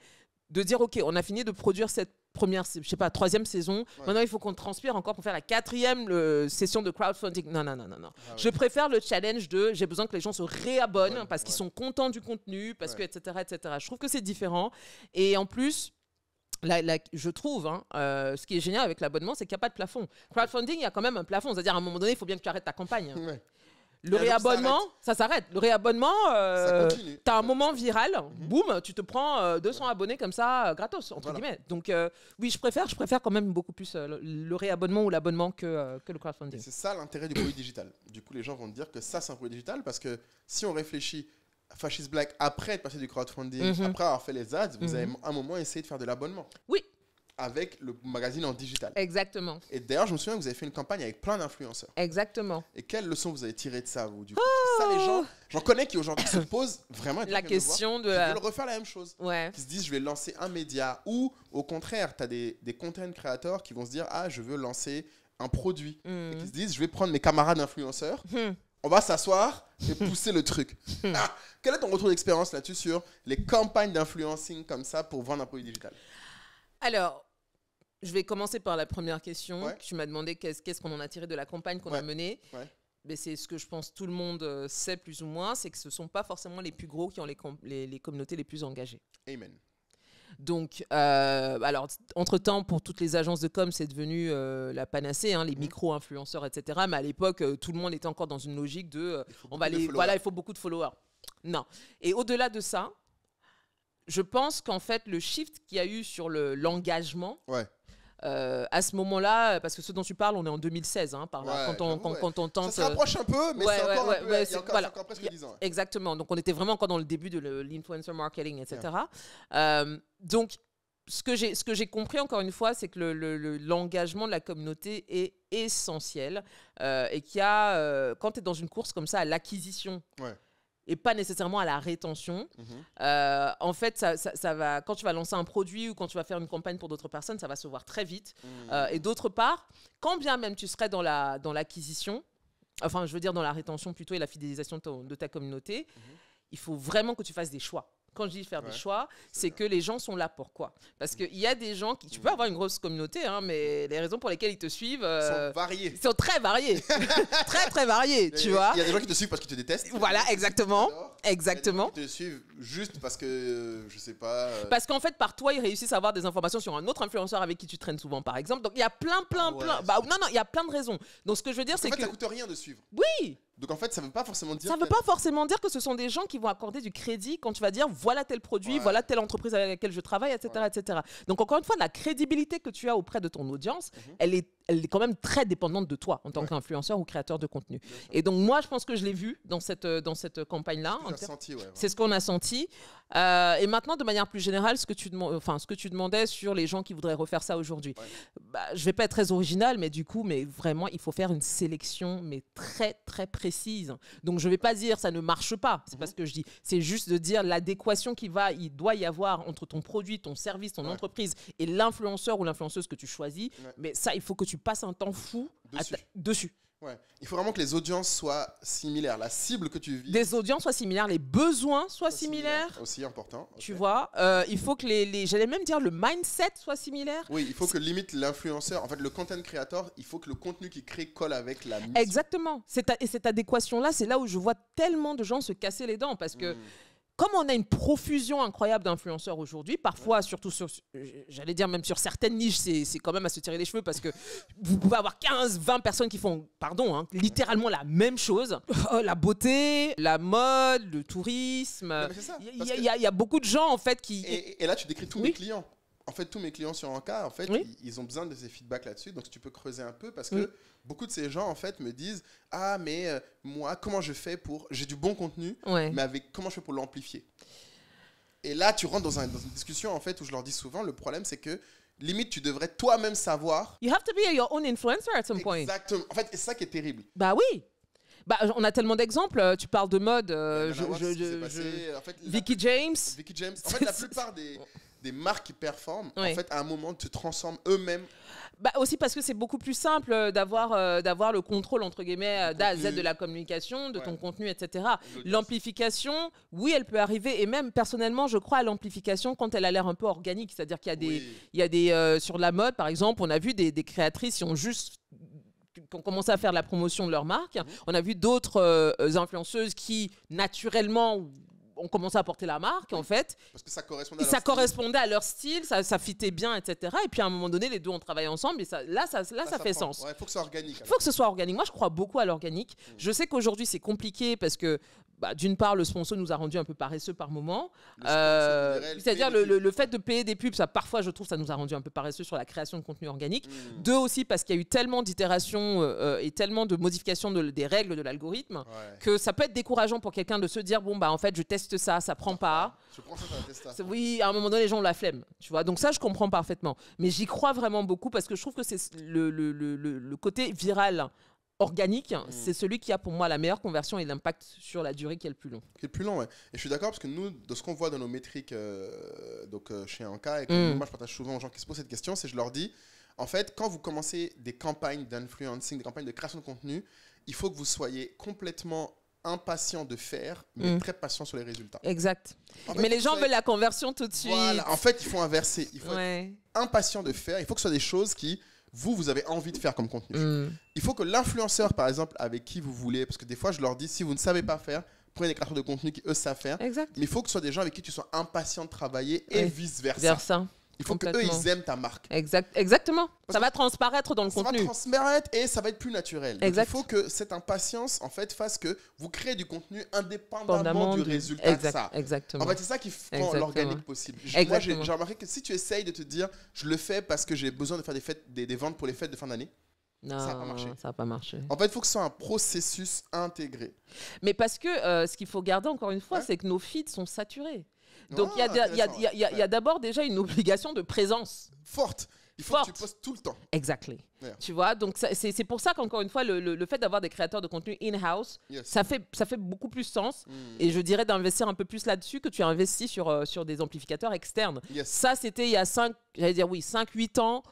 de dire ok, on a fini de produire cette troisième saison. Maintenant, il faut qu'on transpire encore pour faire la 4e session de crowdfunding. Non. Je préfère le challenge de j'ai besoin que les gens se réabonnent parce qu'ils sont contents du contenu, parce que, etc. Je trouve que c'est différent. Et en plus, je trouve, ce qui est génial avec l'abonnement, c'est qu'il n'y a pas de plafond. Crowdfunding, il y a quand même un plafond. C'est-à-dire, à un moment donné, il faut bien que tu arrêtes ta campagne. Le réabonnement, ça s'arrête. Le réabonnement, tu as un moment viral, boum, tu te prends 200 abonnés comme ça, gratos, entre guillemets. Donc, oui, je préfère quand même beaucoup plus le réabonnement ou l'abonnement que le crowdfunding. C'est ça l'intérêt du produit digital. Du coup, les gens vont te dire que ça, c'est un produit digital parce que si on réfléchit Fascist Black après être passé du crowdfunding, après avoir fait les ads, vous avez à un moment essayé de faire de l'abonnement. Oui. Avec le magazine en digital. Exactement. Et d'ailleurs, je me souviens que vous avez fait une campagne avec plein d'influenceurs. Exactement. Et quelles leçons vous avez tirées de ça, vous, du coup? Ça, les gens, j'en connais qui aujourd'hui se posent vraiment la question de... Ils veulent refaire la même chose. Qui se disent, je vais lancer un média. Ou, au contraire, tu as des content créateurs qui vont se dire, je veux lancer un produit. Et qui se disent, je vais prendre mes camarades influenceurs. On va s'asseoir et pousser le truc. Quel est ton retour d'expérience là-dessus sur les campagnes d'influencing comme ça pour vendre un produit digital? Alors, je vais commencer par la première question. Tu m'as demandé qu'est-ce qu'on en a tiré de la campagne qu'on a menée. Mais c'est ce que je pense tout le monde sait plus ou moins, c'est que ce ne sont pas forcément les plus gros qui ont les communautés les plus engagées. Amen. Donc, alors, entre-temps, pour toutes les agences de com, c'est devenu la panacée, les micro-influenceurs, etc. Mais à l'époque, tout le monde était encore dans une logique de il faut beaucoup de followers. Non. Et au-delà de ça, je pense qu'en fait, le shift qu'il y a eu sur l'engagement, à ce moment-là, parce que ce dont tu parles, on est en 2016, par là, quand on tente... Ça se rapproche un peu, mais c'est encore presque 10 ans. Exactement. Donc, on était vraiment encore dans le début de l'influencer marketing, etc. Donc, ce que j'ai compris, encore une fois, c'est que l'engagement de la communauté est essentiel et qu'il y a, quand tu es dans une course comme ça, à l'acquisition... et pas nécessairement à la rétention. En fait, ça va, quand tu vas lancer un produit ou quand tu vas faire une campagne pour d'autres personnes, ça va se voir très vite. Et d'autre part, quand bien même tu serais dans l'acquisition, enfin, je veux dire dans la rétention plutôt et la fidélisation de ta communauté, il faut vraiment que tu fasses des choix. Quand je dis faire des choix, c'est que les gens sont là pourquoi? Parce qu'il y a des gens qui... Tu peux avoir une grosse communauté, mais les raisons pour lesquelles ils te suivent... sont variées. Sont très variées. Très, très variées, tu vois. Il y a des gens qui te suivent parce qu'ils te détestent. Voilà, exactement. Exactement. Il y a des gens qui te suivent juste parce que, je sais pas... Parce qu'en fait, par toi, ils réussissent à avoir des informations sur un autre influenceur avec qui tu traînes souvent, par exemple. Donc, il y a plein... Bah, non, il y a plein de raisons. Donc, ce que je veux dire, c'est que... En fait, ça coûte rien de suivre. Oui. Donc en fait, ça ne veut pas forcément dire... Ça ne veut pas forcément dire que ce sont des gens qui vont accorder du crédit quand tu vas dire voilà tel produit, voilà telle entreprise avec laquelle je travaille, etc., etc. Donc encore une fois, la crédibilité que tu as auprès de ton audience, elle est quand même très dépendante de toi en tant qu'influenceur ou créateur de contenu. Et donc moi, je pense que je l'ai vu dans cette campagne-là. C'est ce qu'on a senti. Et maintenant, de manière plus générale, ce que tu demandais sur les gens qui voudraient refaire ça aujourd'hui. Bah, je ne vais pas être très original, mais du coup, vraiment, il faut faire une sélection très, très précise. Donc, je ne vais pas dire ça ne marche pas. C'est pas ce que je dis. C'est juste de dire l'adéquation il doit y avoir entre ton produit, ton service, ton entreprise et l'influenceur ou l'influenceuse que tu choisis. Mais ça, il faut que tu passes un temps fou dessus. Il faut vraiment que les audiences soient similaires. La cible que tu vis... Des audiences soient similaires, les besoins soient similaires. Aussi important. Tu vois, il faut que j'allais même dire le mindset soit similaire. Oui, il faut que limite l'influenceur, en fait le content creator, il faut que le contenu qu'il crée colle avec la mission. Exactement. Et cette adéquation-là, c'est là où je vois tellement de gens se casser les dents parce que comme on a une profusion incroyable d'influenceurs aujourd'hui, parfois, surtout j'allais dire même sur certaines niches, c'est quand même à se tirer les cheveux parce que vous pouvez avoir 15-20 personnes qui font, littéralement la même chose. La beauté, la mode, le tourisme. Il y a beaucoup de gens, en fait, qui... Et là, tu décris tous mes clients. En fait, tous mes clients sur Anka, en fait, ils ont besoin de ces feedbacks là-dessus. Donc, tu peux creuser un peu parce que beaucoup de ces gens, en fait, me disent « Ah, mais moi, comment je fais pour... J'ai du bon contenu, mais comment je fais pour l'amplifier ?» Et là, tu rentres dans une discussion, en fait, où je leur dis souvent, le problème, c'est que limite, tu devrais toi-même savoir... You have to be your own influencer at some point. Exactement. En fait, c'est ça qui est terrible. Bah oui. Bah, on a tellement d'exemples. Tu parles de mode. Vicky James. Vicky James. En fait, la plupart des marques qui performent, en fait, à un moment, se transforment eux-mêmes. Bah aussi parce que c'est beaucoup plus simple d'avoir le contrôle, entre guillemets, d'A à Z de la communication, de ton contenu, etc. L'amplification, oui, elle peut arriver. Et même, personnellement, je crois à l'amplification quand elle a l'air un peu organique. C'est-à-dire qu'il y a des sur la mode, par exemple, on a vu des créatrices qui ont commencé à faire la promotion de leur marque. On a vu d'autres influenceuses qui, naturellement, ont commencé à porter la marque, en fait. Parce que ça correspondait à leur style, ça fitait bien, etc. Et puis, à un moment donné, les deux ont travaillé ensemble et ça fait sens. Il faut que ce soit organique. Il faut que ce soit organique. Moi, je crois beaucoup à l'organique. Je sais qu'aujourd'hui, c'est compliqué parce que, d'une part, le sponsor nous a rendu un peu paresseux par moment. C'est-à-dire le fait de payer des pubs, ça, parfois, je trouve, ça nous a rendu un peu paresseux sur la création de contenu organique. Deux, aussi, parce qu'il y a eu tellement d'itérations et tellement de modifications des règles de l'algorithme que ça peut être décourageant pour quelqu'un de se dire, bon, en fait, je teste ça prend pas. Je prends ça. Oui, à un moment donné, les gens ont la flemme. Tu vois, donc ça, je comprends parfaitement. Mais j'y crois vraiment beaucoup parce que je trouve que c'est le côté viral organique, c'est celui qui a pour moi la meilleure conversion et l'impact sur la durée qui est le plus long. Qui est le plus long, ouais. Et je suis d'accord parce que nous, de ce qu'on voit dans nos métriques chez Anka, et que moi je partage souvent aux gens qui se posent cette question, c'est je leur dis, en fait, quand vous commencez des campagnes d'influencing, des campagnes de création de contenu, il faut que vous soyez complètement impatient de faire, mais très patient sur les résultats. Exact. En fait, mais les gens veulent la conversion tout de suite. Voilà. En fait, il faut inverser. Il faut être impatient de faire. Il faut que ce soit des choses qui... vous avez envie de faire comme contenu. Il faut que l'influenceur, par exemple, avec qui vous voulez, parce que des fois, je leur dis, si vous ne savez pas faire, prenez des créateurs de contenu qui, eux, savent faire. Exact. Mais il faut que ce soit des gens avec qui tu sois impatient de travailler et vice-versa. Il faut qu'eux, ils aiment ta marque. Exactement. Ça va transparaître dans le contenu. Ça va transparaître et ça va être plus naturel. Donc, il faut que cette impatience, en fait, fasse que vous créez du contenu indépendamment du résultat de ça. Exactement. En fait, c'est ça qui rend l'organique possible. Moi, j'ai remarqué que si tu essayes de te dire, je le fais parce que j'ai besoin de faire des ventes pour les fêtes de fin d'année, non, ça va pas marcher. En fait, il faut que ce soit un processus intégré. Mais parce que ce qu'il faut garder, encore une fois, c'est que nos feeds sont saturés. Donc, il y a d'abord déjà une obligation de présence. Forte. Il faut que tu postes tout le temps. Exactly. Yeah. Tu vois, donc c'est pour ça qu'encore une fois, le fait d'avoir des créateurs de contenu in-house, ça fait beaucoup plus sens. Et je dirais d'investir un peu plus là-dessus que tu as investi sur des amplificateurs externes. Ça, c'était il y a 5-8 ans,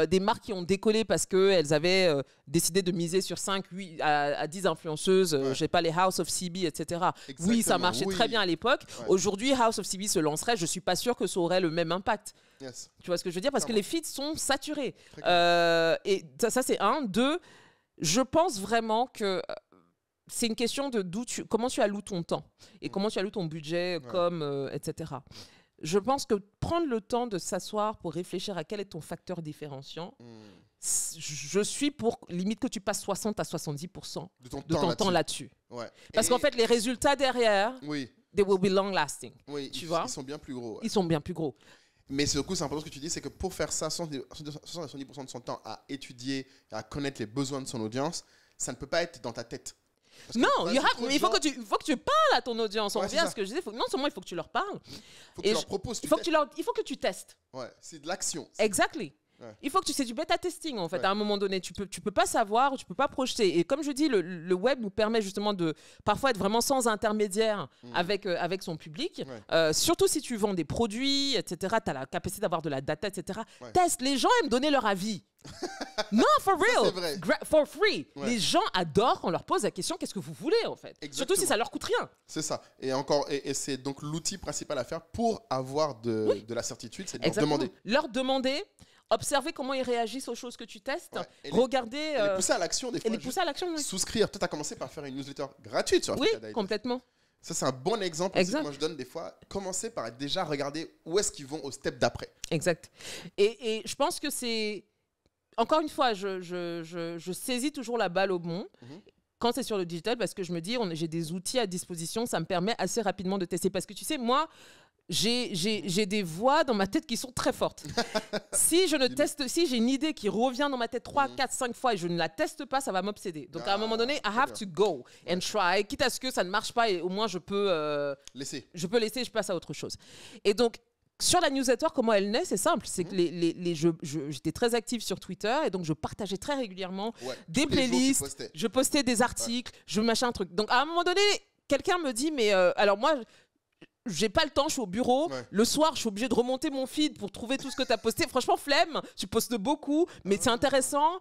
des marques qui ont décollé parce qu'elles avaient décidé de miser sur 5 à 10 influenceuses, je sais pas, les House of CB, etc. Exactement, oui, ça marchait très bien à l'époque. Aujourd'hui, House of CB se lancerait, je suis pas sûre que ça aurait le même impact. Tu vois ce que je veux dire? Parce que les feeds sont saturés. Et ça c'est un. Deux, je pense vraiment que c'est une question de comment tu alloues ton temps et comment tu alloues ton budget, etc. Je pense que prendre le temps de s'asseoir pour réfléchir à quel est ton facteur différenciant, je suis pour limite que tu passes 60 à 70% de ton temps là-dessus. Parce qu'en fait, les résultats derrière, they will be long lasting. Tu vois? Ils sont bien plus gros. Ils sont bien plus gros. Mais c'est important ce que tu dis, c'est que pour faire ça, 70 à 70% de son temps à étudier, à connaître les besoins de son audience, ça ne peut pas être dans ta tête. Non, il faut que tu parles à ton audience. On revient à ce que je disais. Non seulement il faut que tu leur parles, il faut que tu leur proposes. Il faut que tu testes. Ouais, c'est de l'action. Exactly. Il faut que c'est du bêta testing en fait. À un moment donné, tu peux pas savoir, tu peux pas projeter. Et comme je dis, le web nous permet justement de parfois être vraiment sans intermédiaire avec son public. Surtout si tu vends des produits, etc. Tu as la capacité d'avoir de la data, etc. Teste. Les gens aiment donner leur avis. Non, for real, for free. Les gens adorent quand on leur pose la question qu'est-ce que vous voulez en fait. Exactement. Surtout si ça leur coûte rien. C'est ça. Et c'est donc l'outil principal à faire pour avoir de la certitude, c'est de leur demander. Observer comment ils réagissent aux choses que tu testes. Regarder. Et les pousser à l'action des fois. Et les pousser à l'action, Souscrire. Toi, tu as commencé par faire une newsletter gratuite sur Africa Digest. Oui, complètement. Ça, c'est un bon exemple aussi que moi je donne des fois. Commencer par déjà regarder où est-ce qu'ils vont au step d'après. Exact. Et je pense que c'est. Encore une fois, je saisis toujours la balle au bon. Quand c'est sur le digital, parce que je me dis, j'ai des outils à disposition, ça me permet assez rapidement de tester. Parce que tu sais, moi, j'ai des voix dans ma tête qui sont très fortes. Si j'ai une idée qui revient dans ma tête 3, 4, 5 fois et je ne la teste pas, ça va m'obséder. Donc à un moment donné, I have to go and try. Quitte à ce que ça ne marche pas et au moins je peux laisser. Je peux laisser, je passe à autre chose. Et donc, sur la newsletter, comment elle naît, c'est simple. C'est que j'étais très active sur Twitter et donc je partageais très régulièrement des playlists. Je postais des articles, je machin un truc. Donc à un moment donné, quelqu'un me dit, mais alors moi, j'ai pas le temps, je suis au bureau. Le soir, je suis obligée de remonter mon feed pour trouver tout ce que tu as posté. Franchement, flemme. Tu postes beaucoup, mais c'est intéressant.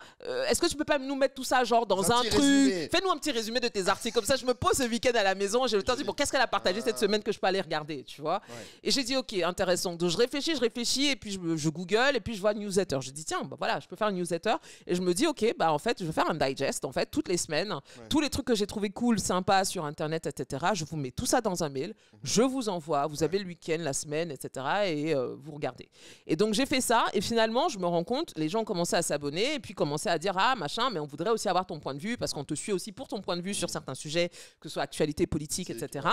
Est-ce que tu peux pas nous mettre tout ça genre dans un truc? Fais-nous un petit résumé de tes articles. Comme ça, je me pose ce week-end à la maison. J'ai le temps de dire, bon, qu'est-ce qu'elle a partagé cette semaine que je peux aller regarder, tu vois? Et j'ai dit, ok, intéressant. Donc, je réfléchis, et puis je Google, et puis je vois newsletter. Je dis, tiens, bah voilà, je peux faire une newsletter. Et je me dis, ok, bah en fait, je vais faire un digest, en fait, toutes les semaines. Tous les trucs que j'ai trouvé cool, sympa sur Internet, etc. Je vous mets tout ça dans un mail. Je vous envoie. Vous avez le week-end, la semaine, etc. Et vous regardez. Et donc, j'ai fait ça. Et finalement, je me rends compte, les gens ont commencé à s'abonner et puis commençaient à dire, ah, machin, mais on voudrait aussi avoir ton point de vue parce qu'on te suit aussi pour ton point de vue sur certains sujets, que ce soit actualité politique, etc.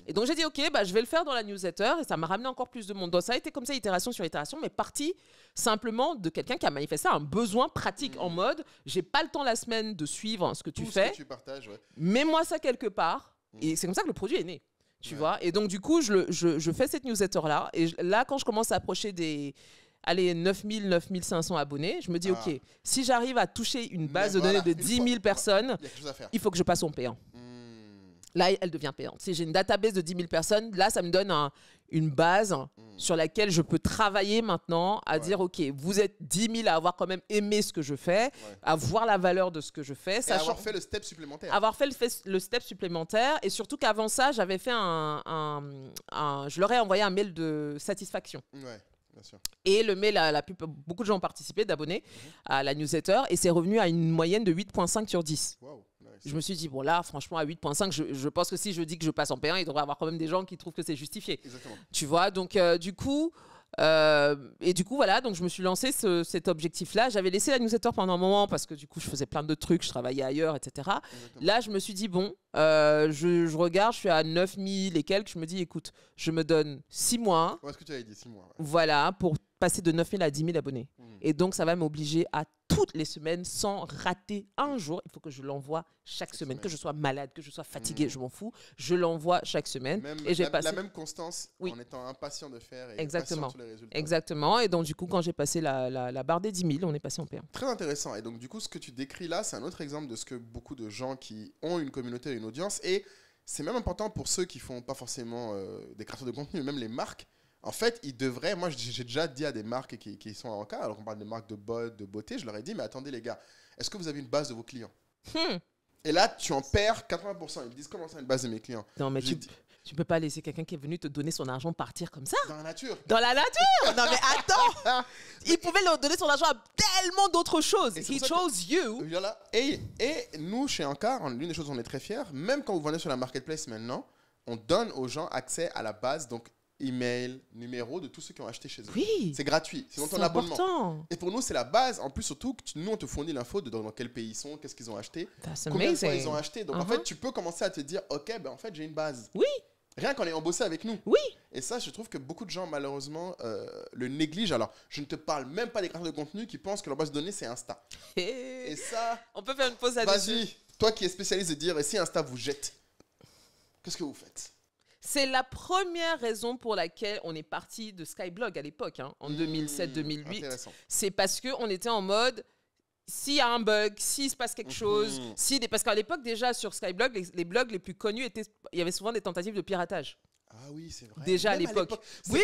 Et donc, j'ai dit, ok, bah, je vais le faire dans la newsletter. Et ça m'a ramené encore plus de monde. Donc, ça a été comme ça, itération sur itération, mais parti simplement de quelqu'un qui a manifesté un besoin pratique en mode, j'ai pas le temps la semaine de suivre ce que tu fais. Que tu partages, mets-moi ça quelque part. Et c'est comme ça que le produit est né. Tu vois, et donc du coup je fais cette newsletter là, et là quand je commence à approcher des 9000, 9500 abonnés, je me dis ok, si j'arrive à toucher une base de données de 10 000 personnes, il faut que je passe en payant. Là, elle devient payante. Si j'ai une database de 10 000 personnes, là, ça me donne une base sur laquelle je peux travailler maintenant à dire, OK, vous êtes 10 000 à avoir quand même aimé ce que je fais, à voir la valeur de ce que je fais. Et avoir fait le step supplémentaire. Avoir fait le step supplémentaire. Et surtout qu'avant ça, j'avais fait je leur ai envoyé un mail de satisfaction. Ouais. Bien sûr. Et le mail, beaucoup de gens ont participé, d'abonnés à la newsletter, et c'est revenu à une moyenne de 8,5 sur 10. Wow. Je me suis dit, bon là, franchement, à 8,5, je pense que si je dis que je passe en P1, il devrait y avoir quand même des gens qui trouvent que c'est justifié. Exactement. Tu vois, donc du coup, voilà, donc je me suis lancé cet objectif-là. J'avais laissé la newsletter pendant un moment parce que du coup, je faisais plein de trucs, je travaillais ailleurs, etc. Exactement. Là, je me suis dit, bon, je regarde, je suis à 9000 et quelques, je me dis, écoute, je me donne 6 mois. Où est-ce que tu avais dit 6 mois? Voilà, pour passer de 9000 à 10 000 abonnés. Et donc, ça va m'obliger à toutes les semaines, sans rater un jour. Il faut que je l'envoie chaque semaine. Que je sois malade, que je sois fatigué, je m'en fous. Je l'envoie chaque semaine. La même constance en étant impatient de faire et exactement. Sur les résultats. Exactement. Et donc, du coup, quand j'ai passé la barre des 10 000, on est passé en payant. Très intéressant. Et donc, du coup, ce que tu décris là, c'est un autre exemple de ce que beaucoup de gens qui ont une communauté et une audience, et c'est même important pour ceux qui font pas forcément des créateurs de contenu, même les marques. En fait, ils devraient... Moi, j'ai déjà dit à des marques qui sont en cas, alors qu'on parle des marques de beauté, je leur ai dit, mais attendez les gars, est-ce que vous avez une base de vos clients? Et là, tu en perds 80%. Ils me disent, comment ça, une base de mes clients? Non, mais tu peux pas laisser quelqu'un qui est venu te donner son argent partir comme ça. Dans la nature. Dans la nature. Non, mais attends. Il pouvait leur donner son argent à tellement d'autres choses. He chose you. Voilà. Et nous, chez Ancar, l'une des choses dont on est très fiers, même quand vous vendez sur la marketplace maintenant, on donne aux gens accès à la base, donc email, numéro de tous ceux qui ont acheté chez eux. Oui. C'est gratuit. C'est dans ton abonnement. Important. Et pour nous, c'est la base. En plus, surtout, nous, on te fournit l'info de dans quel pays ils sont, qu'est-ce qu'ils ont acheté, combien de fois ils ont acheté. Donc, en fait, tu peux commencer à te dire, OK, ben, en fait, j'ai une base. Oui. Rien qu'en ayant bossé avec nous. Oui. Et ça, je trouve que beaucoup de gens, malheureusement, le négligent. Alors, je ne te parle même pas des créateurs de contenu qui pensent que leur base de données, c'est Insta. Et ça... On peut faire une pause là-dessus. Vas-y, toi qui es spécialiste de dire, et si Insta vous jette, qu'est-ce que vous faites? C'est la première raison pour laquelle on est parti de Skyblog à l'époque, hein, en 2007-2008. C'est parce qu'on était en mode, s'il y a un bug, s'il se passe quelque chose, parce qu'à l'époque déjà sur Skyblog, les blogs les plus connus, il y avait souvent des tentatives de piratage. Ah oui, c'est vrai. Déjà même à l'époque. Oui.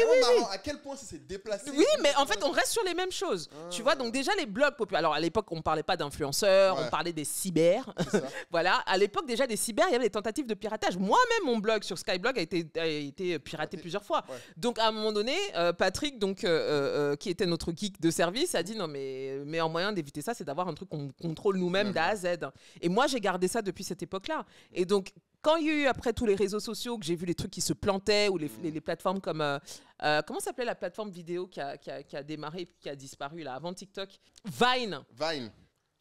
À quel point ça s'est déplacé. Oui, mais en fait, on reste sur les mêmes choses. Tu vois, donc déjà les blogs populaires. Alors à l'époque, on ne parlait pas d'influenceurs, on parlait des cyber. Voilà, à l'époque déjà des cyber, il y avait des tentatives de piratage. Moi-même, mon blog sur Skyblog a été piraté plusieurs fois. Donc à un moment donné, Patrick, donc qui était notre geek de service, a dit non, mais meilleur moyen d'éviter ça, c'est d'avoir un truc qu'on contrôle nous-mêmes d'A à Z. Et moi, j'ai gardé ça depuis cette époque-là. Et donc quand il y a eu après tous les réseaux sociaux, que j'ai vu les trucs qui se plantaient, ou les plateformes comme... comment s'appelait la plateforme vidéo qui a démarré et qui a disparu là, avant TikTok? Vine.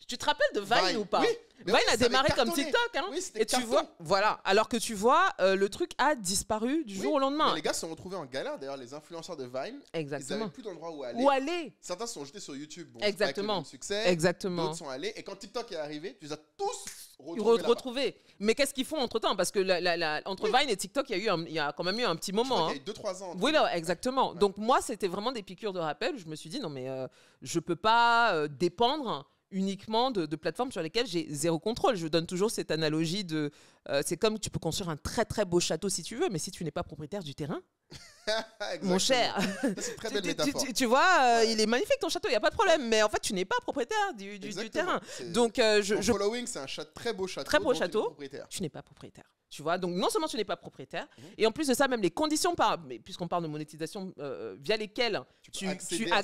Tu te rappelles de Vine ou pas? Oui. Vine a démarré comme TikTok. Hein. Oui, et tu vois, voilà. Alors que tu vois, le truc a disparu du jour au lendemain. Mais les gars se sont retrouvés en galère. D'ailleurs, les influenceurs de Vine, exactement. Ils n'avaient plus d'endroit où aller. Certains se sont jetés sur YouTube. Bon, exactement. Avec le succès. Exactement. D'autres sont allés. Et quand TikTok est arrivé, tu les as tous retrouvés. Mais qu'est-ce qu'ils font entre-temps? Parce que entre Vine et TikTok, il y a quand même eu un petit moment. Il y a eu 2-3 ans. Oui, là, exactement. Ouais. Donc moi, c'était vraiment des piqûres de rappel. Je me suis dit, non mais je ne peux pas dépendre uniquement de plateformes sur lesquelles j'ai zéro contrôle. Je donne toujours cette analogie de... c'est comme tu peux construire un très très beau château si tu veux, mais si tu n'es pas propriétaire du terrain, Mon cher. C'est une très belle métaphore. Tu vois, il est magnifique ton château, il n'y a pas de problème. Mais en fait, tu n'es pas propriétaire du terrain. Donc, Following, c'est un très beau château. Très beau château. Tu n'es pas propriétaire. Tu vois, donc non seulement tu n'es pas propriétaire, et en plus de ça, même les conditions, puisqu'on parle de monétisation via lesquelles tu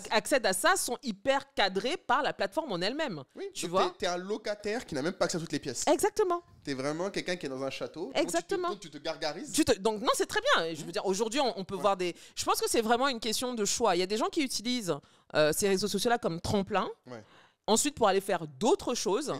accèdes à ça, sont hyper cadrées par la plateforme en elle-même. Oui, tu vois. Tu es un locataire qui n'a même pas accès à toutes les pièces. Exactement. Tu es vraiment quelqu'un qui est dans un château. Exactement. Donc tu te gargarises. Donc non, c'est très bien. Je veux dire, aujourd'hui, on peut voir des... Je pense que c'est vraiment une question de choix. Il y a des gens qui utilisent ces réseaux sociaux-là comme tremplin. Ouais. Ensuite, pour aller faire d'autres choses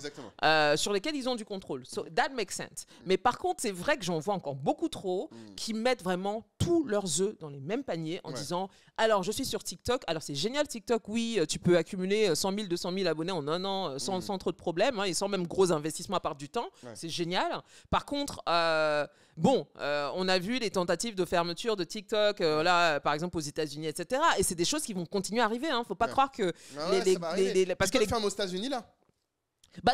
sur lesquelles ils ont du contrôle. So, that makes sense. Mais par contre, c'est vrai que j'en vois encore beaucoup trop qui mettent vraiment tous leurs œufs dans les mêmes paniers en disant « Alors, je suis sur TikTok. Alors, c'est génial TikTok. Oui, tu peux accumuler 100 000, 200 000 abonnés en un an sans trop de problèmes et sans même gros investissements à part du temps. C'est génial. Par contre... on a vu les tentatives de fermeture de TikTok, là, par exemple aux États-Unis, etc. Et c'est des choses qui vont continuer à arriver. Hein. Faut pas croire que parce que les fermes aux États-Unis là.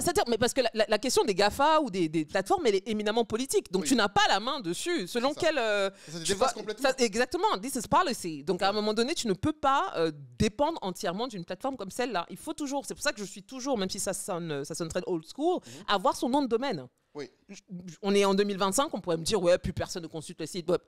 C'est-à-dire, mais parce que la question des GAFA ou des plateformes, elle est éminemment politique. Donc, tu n'as pas la main dessus. Selon quelle... ça dépasse complètement. Exactement. This is policy. Donc, à un moment donné, tu ne peux pas dépendre entièrement d'une plateforme comme celle-là. Il faut toujours... C'est pour ça que je suis toujours, même si ça sonne très old school, avoir son nom de domaine. Oui. On est en 2025, on pourrait me dire ouais, plus personne ne consulte le site web.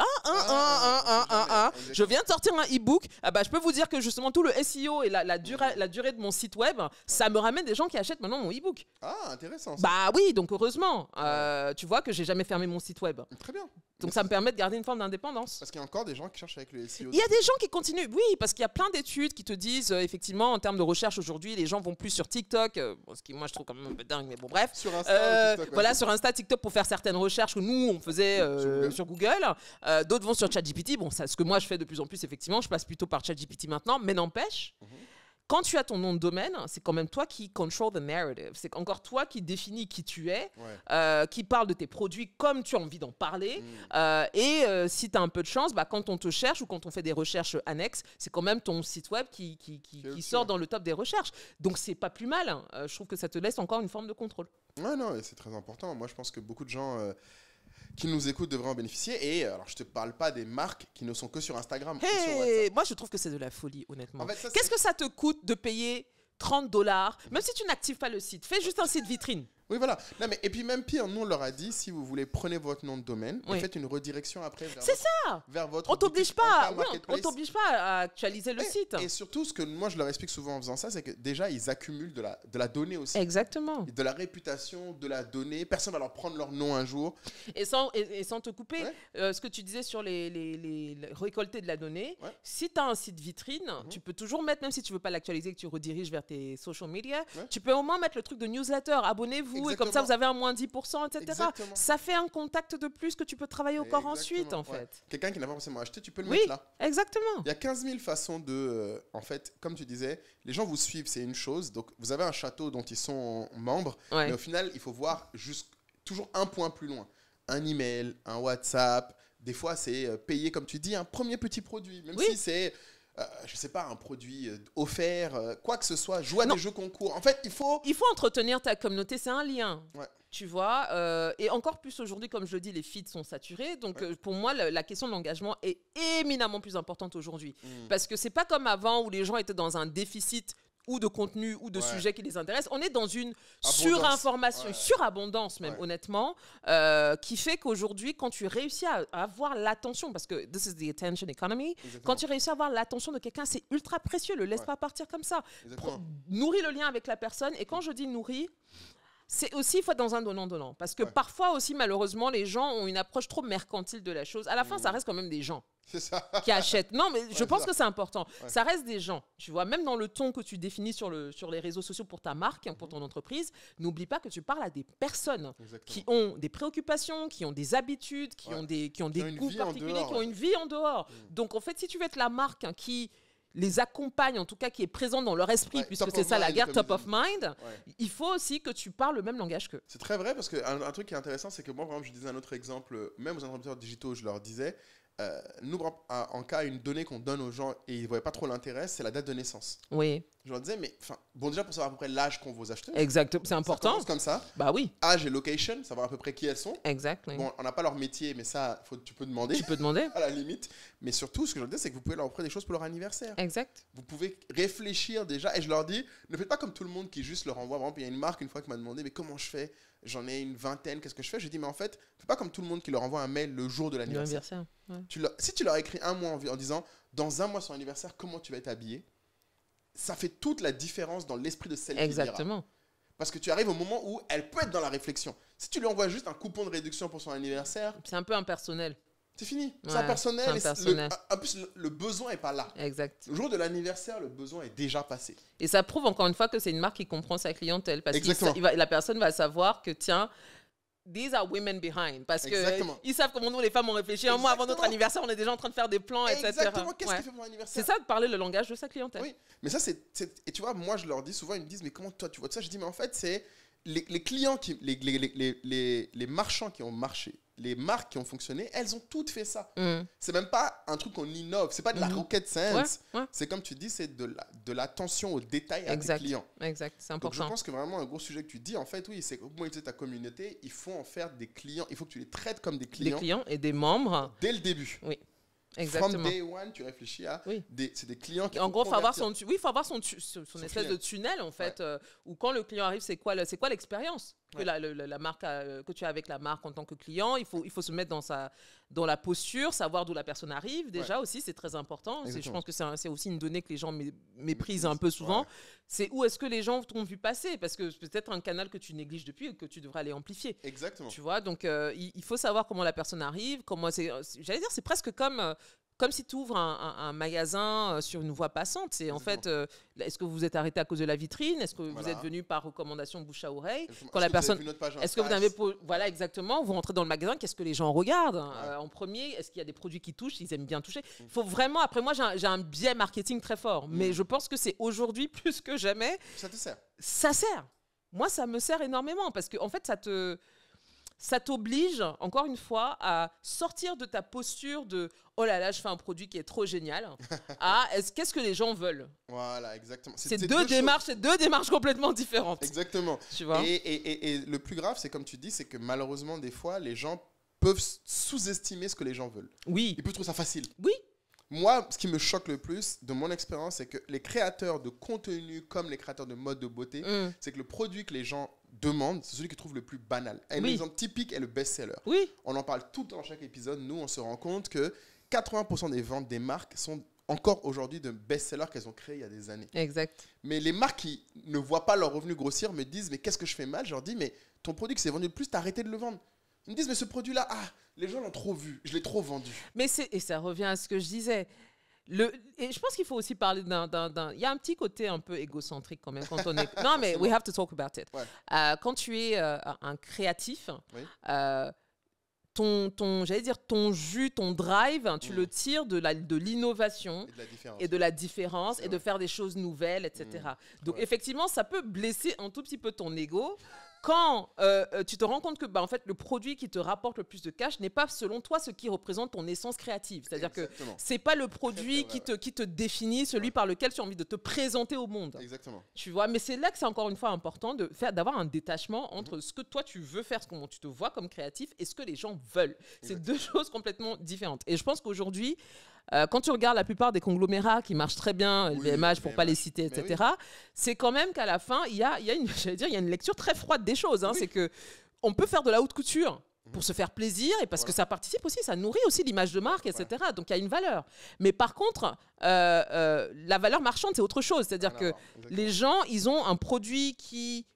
Je viens de sortir un e-book. Je peux vous dire que justement tout le SEO et la durée de mon site web, ça me ramène des gens qui achètent maintenant mon e-book. Ah, intéressant. Ça. Bah oui, donc heureusement, tu vois que j'ai jamais fermé mon site web. Très bien. Donc ça me permet de garder une forme d'indépendance. Parce qu'il y a encore des gens qui cherchent avec le SEO. Il y a des gens qui continuent, oui, parce qu'il y a plein d'études qui te disent, effectivement, en termes de recherche aujourd'hui, les gens vont plus sur TikTok, ce qui moi je trouve quand même un peu dingue, mais bon bref. Sur Insta, TikTok, voilà, sur Insta, TikTok pour faire certaines recherches que nous on faisait sur Google. D'autres vont sur ChatGPT. Bon, ça, ce que moi je fais de plus en plus, effectivement, je passe plutôt par ChatGPT maintenant, mais n'empêche. Quand tu as ton nom de domaine, c'est quand même toi qui control the narrative. C'est encore toi qui définis qui tu es, qui parle de tes produits comme tu as envie d'en parler. Et si tu as un peu de chance, quand on te cherche ou quand on fait des recherches annexes, c'est quand même ton site web qui sort dans le top des recherches. Donc, c'est pas plus mal. Hein. Je trouve que ça te laisse encore une forme de contrôle. Ouais, non, c'est très important. Moi, je pense que beaucoup de gens... qui nous écoutent devraient en bénéficier. Et alors, je te parle pas des marques qui ne sont que sur Instagram. Hey, moi, je trouve que c'est de la folie, honnêtement. En fait, qu'est-ce que ça te coûte de payer $30, même si tu n'actives pas le site? Fais juste un site vitrine. Oui, voilà. Non, mais, et puis même pire, nous, on leur a dit, si vous voulez, prenez votre nom de domaine et faites une redirection après vers votre on t'oblige pas. On t'oblige pas à actualiser le site. Et surtout, ce que moi, je leur explique souvent en faisant ça, c'est que déjà, ils accumulent de la donnée aussi. Exactement. De la réputation, de la donnée. Personne va leur prendre leur nom un jour. Et sans te couper, ce que tu disais sur les récolter de la donnée, si tu as un site vitrine, tu peux toujours mettre, même si tu veux pas l'actualiser, que tu rediriges vers tes social media, tu peux au moins mettre le truc de newsletter, abonnez-vous. Et comme ça, vous avez un moins 10%, etc. Exactement. Ça fait un contact de plus que tu peux travailler encore ensuite, en fait. Quelqu'un qui n'a pas forcément acheté, tu peux le mettre là. Exactement. Il y a 15 000 façons de... en fait, comme tu disais, les gens vous suivent, c'est une chose. Donc, vous avez un château dont ils sont membres. Mais au final, il faut voir toujours un point plus loin. Un email, un WhatsApp. Des fois, c'est payer, comme tu dis, un premier petit produit. Même si c'est... je sais pas, un produit offert, quoi que ce soit, jouer à des jeux concours. En fait, il faut entretenir ta communauté, c'est un lien. Tu vois, et encore plus aujourd'hui, comme je le dis, les feeds sont saturés. Donc, pour moi, la question de l'engagement est éminemment plus importante aujourd'hui. Parce que c'est pas comme avant où les gens étaient dans un déficit ou de contenu ou de sujets qui les intéressent. On est dans une surinformation, surabondance même, honnêtement, qui fait qu'aujourd'hui, quand tu réussis à avoir l'attention, parce que this is the attention economy, quand tu réussis à avoir l'attention de quelqu'un, c'est ultra précieux. Le laisse pas partir comme ça. Nourris le lien avec la personne. Et quand je dis nourrir, c'est aussi, il faut être dans un donnant-donnant. Parce que parfois aussi, malheureusement, les gens ont une approche trop mercantile de la chose. À la fin, ça reste quand même des gens qui achètent. Non, mais je pense que c'est important. Ça reste des gens. Tu vois, même dans le ton que tu définis sur les réseaux sociaux pour ta marque, pour ton entreprise, n'oublie pas que tu parles à des personnes qui ont des préoccupations, qui ont des habitudes, qui ont des goûts particuliers, qui ont une vie en dehors. Donc, en fait, si tu veux être la marque qui les accompagne, en tout cas qui est présente dans leur esprit, puisque c'est ça la guerre, top of mind, il faut aussi que tu parles le même langage qu'eux. C'est très vrai, parce qu'un truc qui est intéressant, c'est que moi, par exemple, je disais un autre exemple, même aux entrepreneurs digitaux, je leur disais, nous, en cas, une donnée qu'on donne aux gens et ils ne voyaient pas trop l'intérêt, c'est la date de naissance. Oui. Je leur disais, mais bon, déjà pour savoir à peu près l'âge qu'ont vos acheteurs. Exactement, c'est important. Ça commence comme ça. Bah oui. Âge et location, savoir à peu près qui elles sont. Exactement. Bon, on n'a pas leur métier, mais ça, tu peux demander. Tu peux demander. À la limite. Mais surtout, ce que je leur dis, c'est que vous pouvez leur offrir des choses pour leur anniversaire. Exact. Vous pouvez réfléchir déjà. Et je leur dis, ne faites pas comme tout le monde qui juste leur envoie. Par exemple, il y a une marque, une fois, qui m'a demandé, mais comment je fais? J'en ai une vingtaine, qu'est-ce que je fais? J'ai dit, mais en fait, fais pas comme tout le monde qui leur envoie un mail le jour de l'anniversaire. Ouais. Si tu leur écris un mois en disant, dans un mois sur l'anniversaire, comment tu vas être habillé? Ça fait toute la différence dans l'esprit de celle qui lira. Exactement. Parce que tu arrives au moment où elle peut être dans la réflexion. Si tu lui envoies juste un coupon de réduction pour son anniversaire... C'est un peu impersonnel. C'est fini. Ouais, c'est impersonnel. En plus, le besoin n'est pas là. Exact. Le jour de l'anniversaire, le besoin est déjà passé. Et ça prouve encore une fois que c'est une marque qui comprend sa clientèle. Parce que la personne va savoir que, tiens... These are women behind. Parce qu'ils savent comment nous, les femmes, on réfléchit. Un mois avant notre anniversaire, on est déjà en train de faire des plans, etc. Exactement. Qu'est-ce qu'il fait pour l'anniversaire? C'est ça, de parler le langage de sa clientèle. Oui. Mais ça, et tu vois, moi, je leur dis souvent, ils me disent, mais comment toi, tu vois ça? Je dis, mais en fait, c'est les clients, les marchands qui ont marché, les marques qui ont fonctionné, elles ont toutes fait ça. C'est même pas un truc qu'on innove. C'est pas de la rocket science. C'est comme tu dis, c'est de l'attention aux détails à tes clients. Exact, c'est important. Donc je pense que vraiment un gros sujet que tu dis, en fait, oui, c'est comment utiliser ta communauté. Il faut en faire des clients. Il faut que tu les traites comme des clients. Des clients et des membres. Dès le début. Oui. Exactement. From day one, tu réfléchis à c'est des clients qui en gros, il faut avoir son espèce de tunnel en fait, où quand le client arrive, c'est quoi l'expérience que la marque que tu as avec la marque en tant que client. Il faut se mettre dans la posture, savoir d'où la personne arrive déjà aussi, c'est très important. Je pense que c'est aussi une donnée que les gens méprisent un peu souvent. C'est où est-ce que les gens t'ont vu passer, parce que c'est peut-être un canal que tu négliges depuis et que tu devrais aller amplifier. Exactement. Tu vois, donc il faut savoir comment la personne arrive, j'allais dire, c'est presque comme si tu ouvres un magasin sur une voie passante. C'est en fait, est-ce que vous êtes arrêté à cause de la vitrine? Est-ce que vous êtes venu par recommandation bouche à oreille? Quand la personne, est-ce que vous avez, voilà, exactement, vous rentrez dans le magasin, qu'est-ce que les gens regardent en premier? Est-ce qu'il y a des produits qui touchent? Ils aiment bien toucher. Il faut vraiment, après moi, j'ai un biais marketing très fort, mais je pense que c'est aujourd'hui plus que jamais. Ça te sert? Ça sert. Moi, ça me sert énormément parce que en fait, ça t'oblige, encore une fois, à sortir de ta posture de « Oh là là, je fais un produit qui est trop génial » à « Qu'est-ce que les gens veulent ?» Voilà, exactement. C'est deux démarches complètement différentes. Exactement. Tu vois? Et le plus grave, c'est comme tu dis, c'est que malheureusement, des fois, les gens peuvent sous-estimer ce que les gens veulent. Oui. Ils peuvent trouver ça facile. Oui. Moi, ce qui me choque le plus, de mon expérience, c'est que les créateurs de contenu comme les créateurs de mode de beauté, c'est que le produit que les gens demandent, c'est celui qu'ils trouvent le plus banal. Un exemple typique est le best-seller. Oui. On en parle tout le temps dans chaque épisode. Nous, on se rend compte que 80% des ventes des marques sont encore aujourd'hui de best-sellers qu'elles ont créés il y a des années. Exact. Mais les marques qui ne voient pas leurs revenus grossir me disent « Mais qu'est-ce que je fais mal ?» Je leur dis « Mais ton produit qui s'est vendu le plus, t'as arrêté de le vendre. » Ils me disent « Mais ce produit-là, les gens l'ont trop vu, je l'ai trop vendu. » Et ça revient à ce que je disais. Et je pense qu'il faut aussi parler il y a un petit côté un peu égocentrique quand même quand on est... Non, mais we have to talk about it. Ouais. Quand tu es un créatif, oui. J'allais dire ton jus, ton drive, tu le tires de l'innovation et de la différence et de faire des choses nouvelles, etc. Donc effectivement, ça peut blesser un tout petit peu ton ego quand tu te rends compte que en fait, le produit qui te rapporte le plus de cash n'est pas selon toi ce qui représente ton essence créative. C'est-à-dire que c'est pas le produit qui te définit, celui par lequel tu as envie de te présenter au monde. Exactement. Tu vois, mais c'est là que c'est encore une fois important d'avoir un détachement entre ce que toi tu veux faire, comment tu te vois comme créatif et ce que les gens veulent. C'est deux choses complètement différentes. Et je pense qu'aujourd'hui, quand tu regardes la plupart des conglomérats qui marchent très bien, LVMH pour ne pas les citer, etc., c'est quand même qu'à la fin, il y a une lecture très froide des choses. C'est qu'on peut faire de la haute couture pour se faire plaisir et parce que ça participe aussi, ça nourrit aussi l'image de marque, etc. Donc il y a une valeur. Mais par contre, la valeur marchande, c'est autre chose. C'est-à-dire que les gens, ils ont un produit qui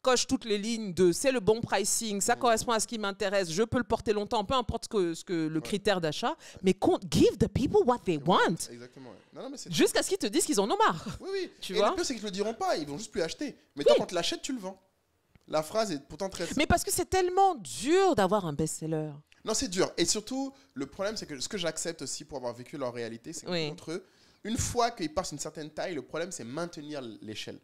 coche toutes les lignes de c'est le bon pricing, ça correspond à ce qui m'intéresse, je peux le porter longtemps, peu importe ce que le critère d'achat, mais give the people what they want. Exactement. Jusqu'à ce qu'ils te disent qu'ils en ont marre. Oui. Tu vois? Le pire, c'est qu'ils ne le diront pas, ils vont juste plus acheter. Mais toi, quand tu l'achètes, tu le vends. La phrase est pourtant très... Mais parce que c'est tellement dur d'avoir un best-seller. Non, c'est dur. Et surtout, le problème, c'est que ce que j'accepte aussi pour avoir vécu leur réalité, c'est qu'entre eux, une fois qu'ils passent une certaine taille, le problème, c'est maintenir l'échelle.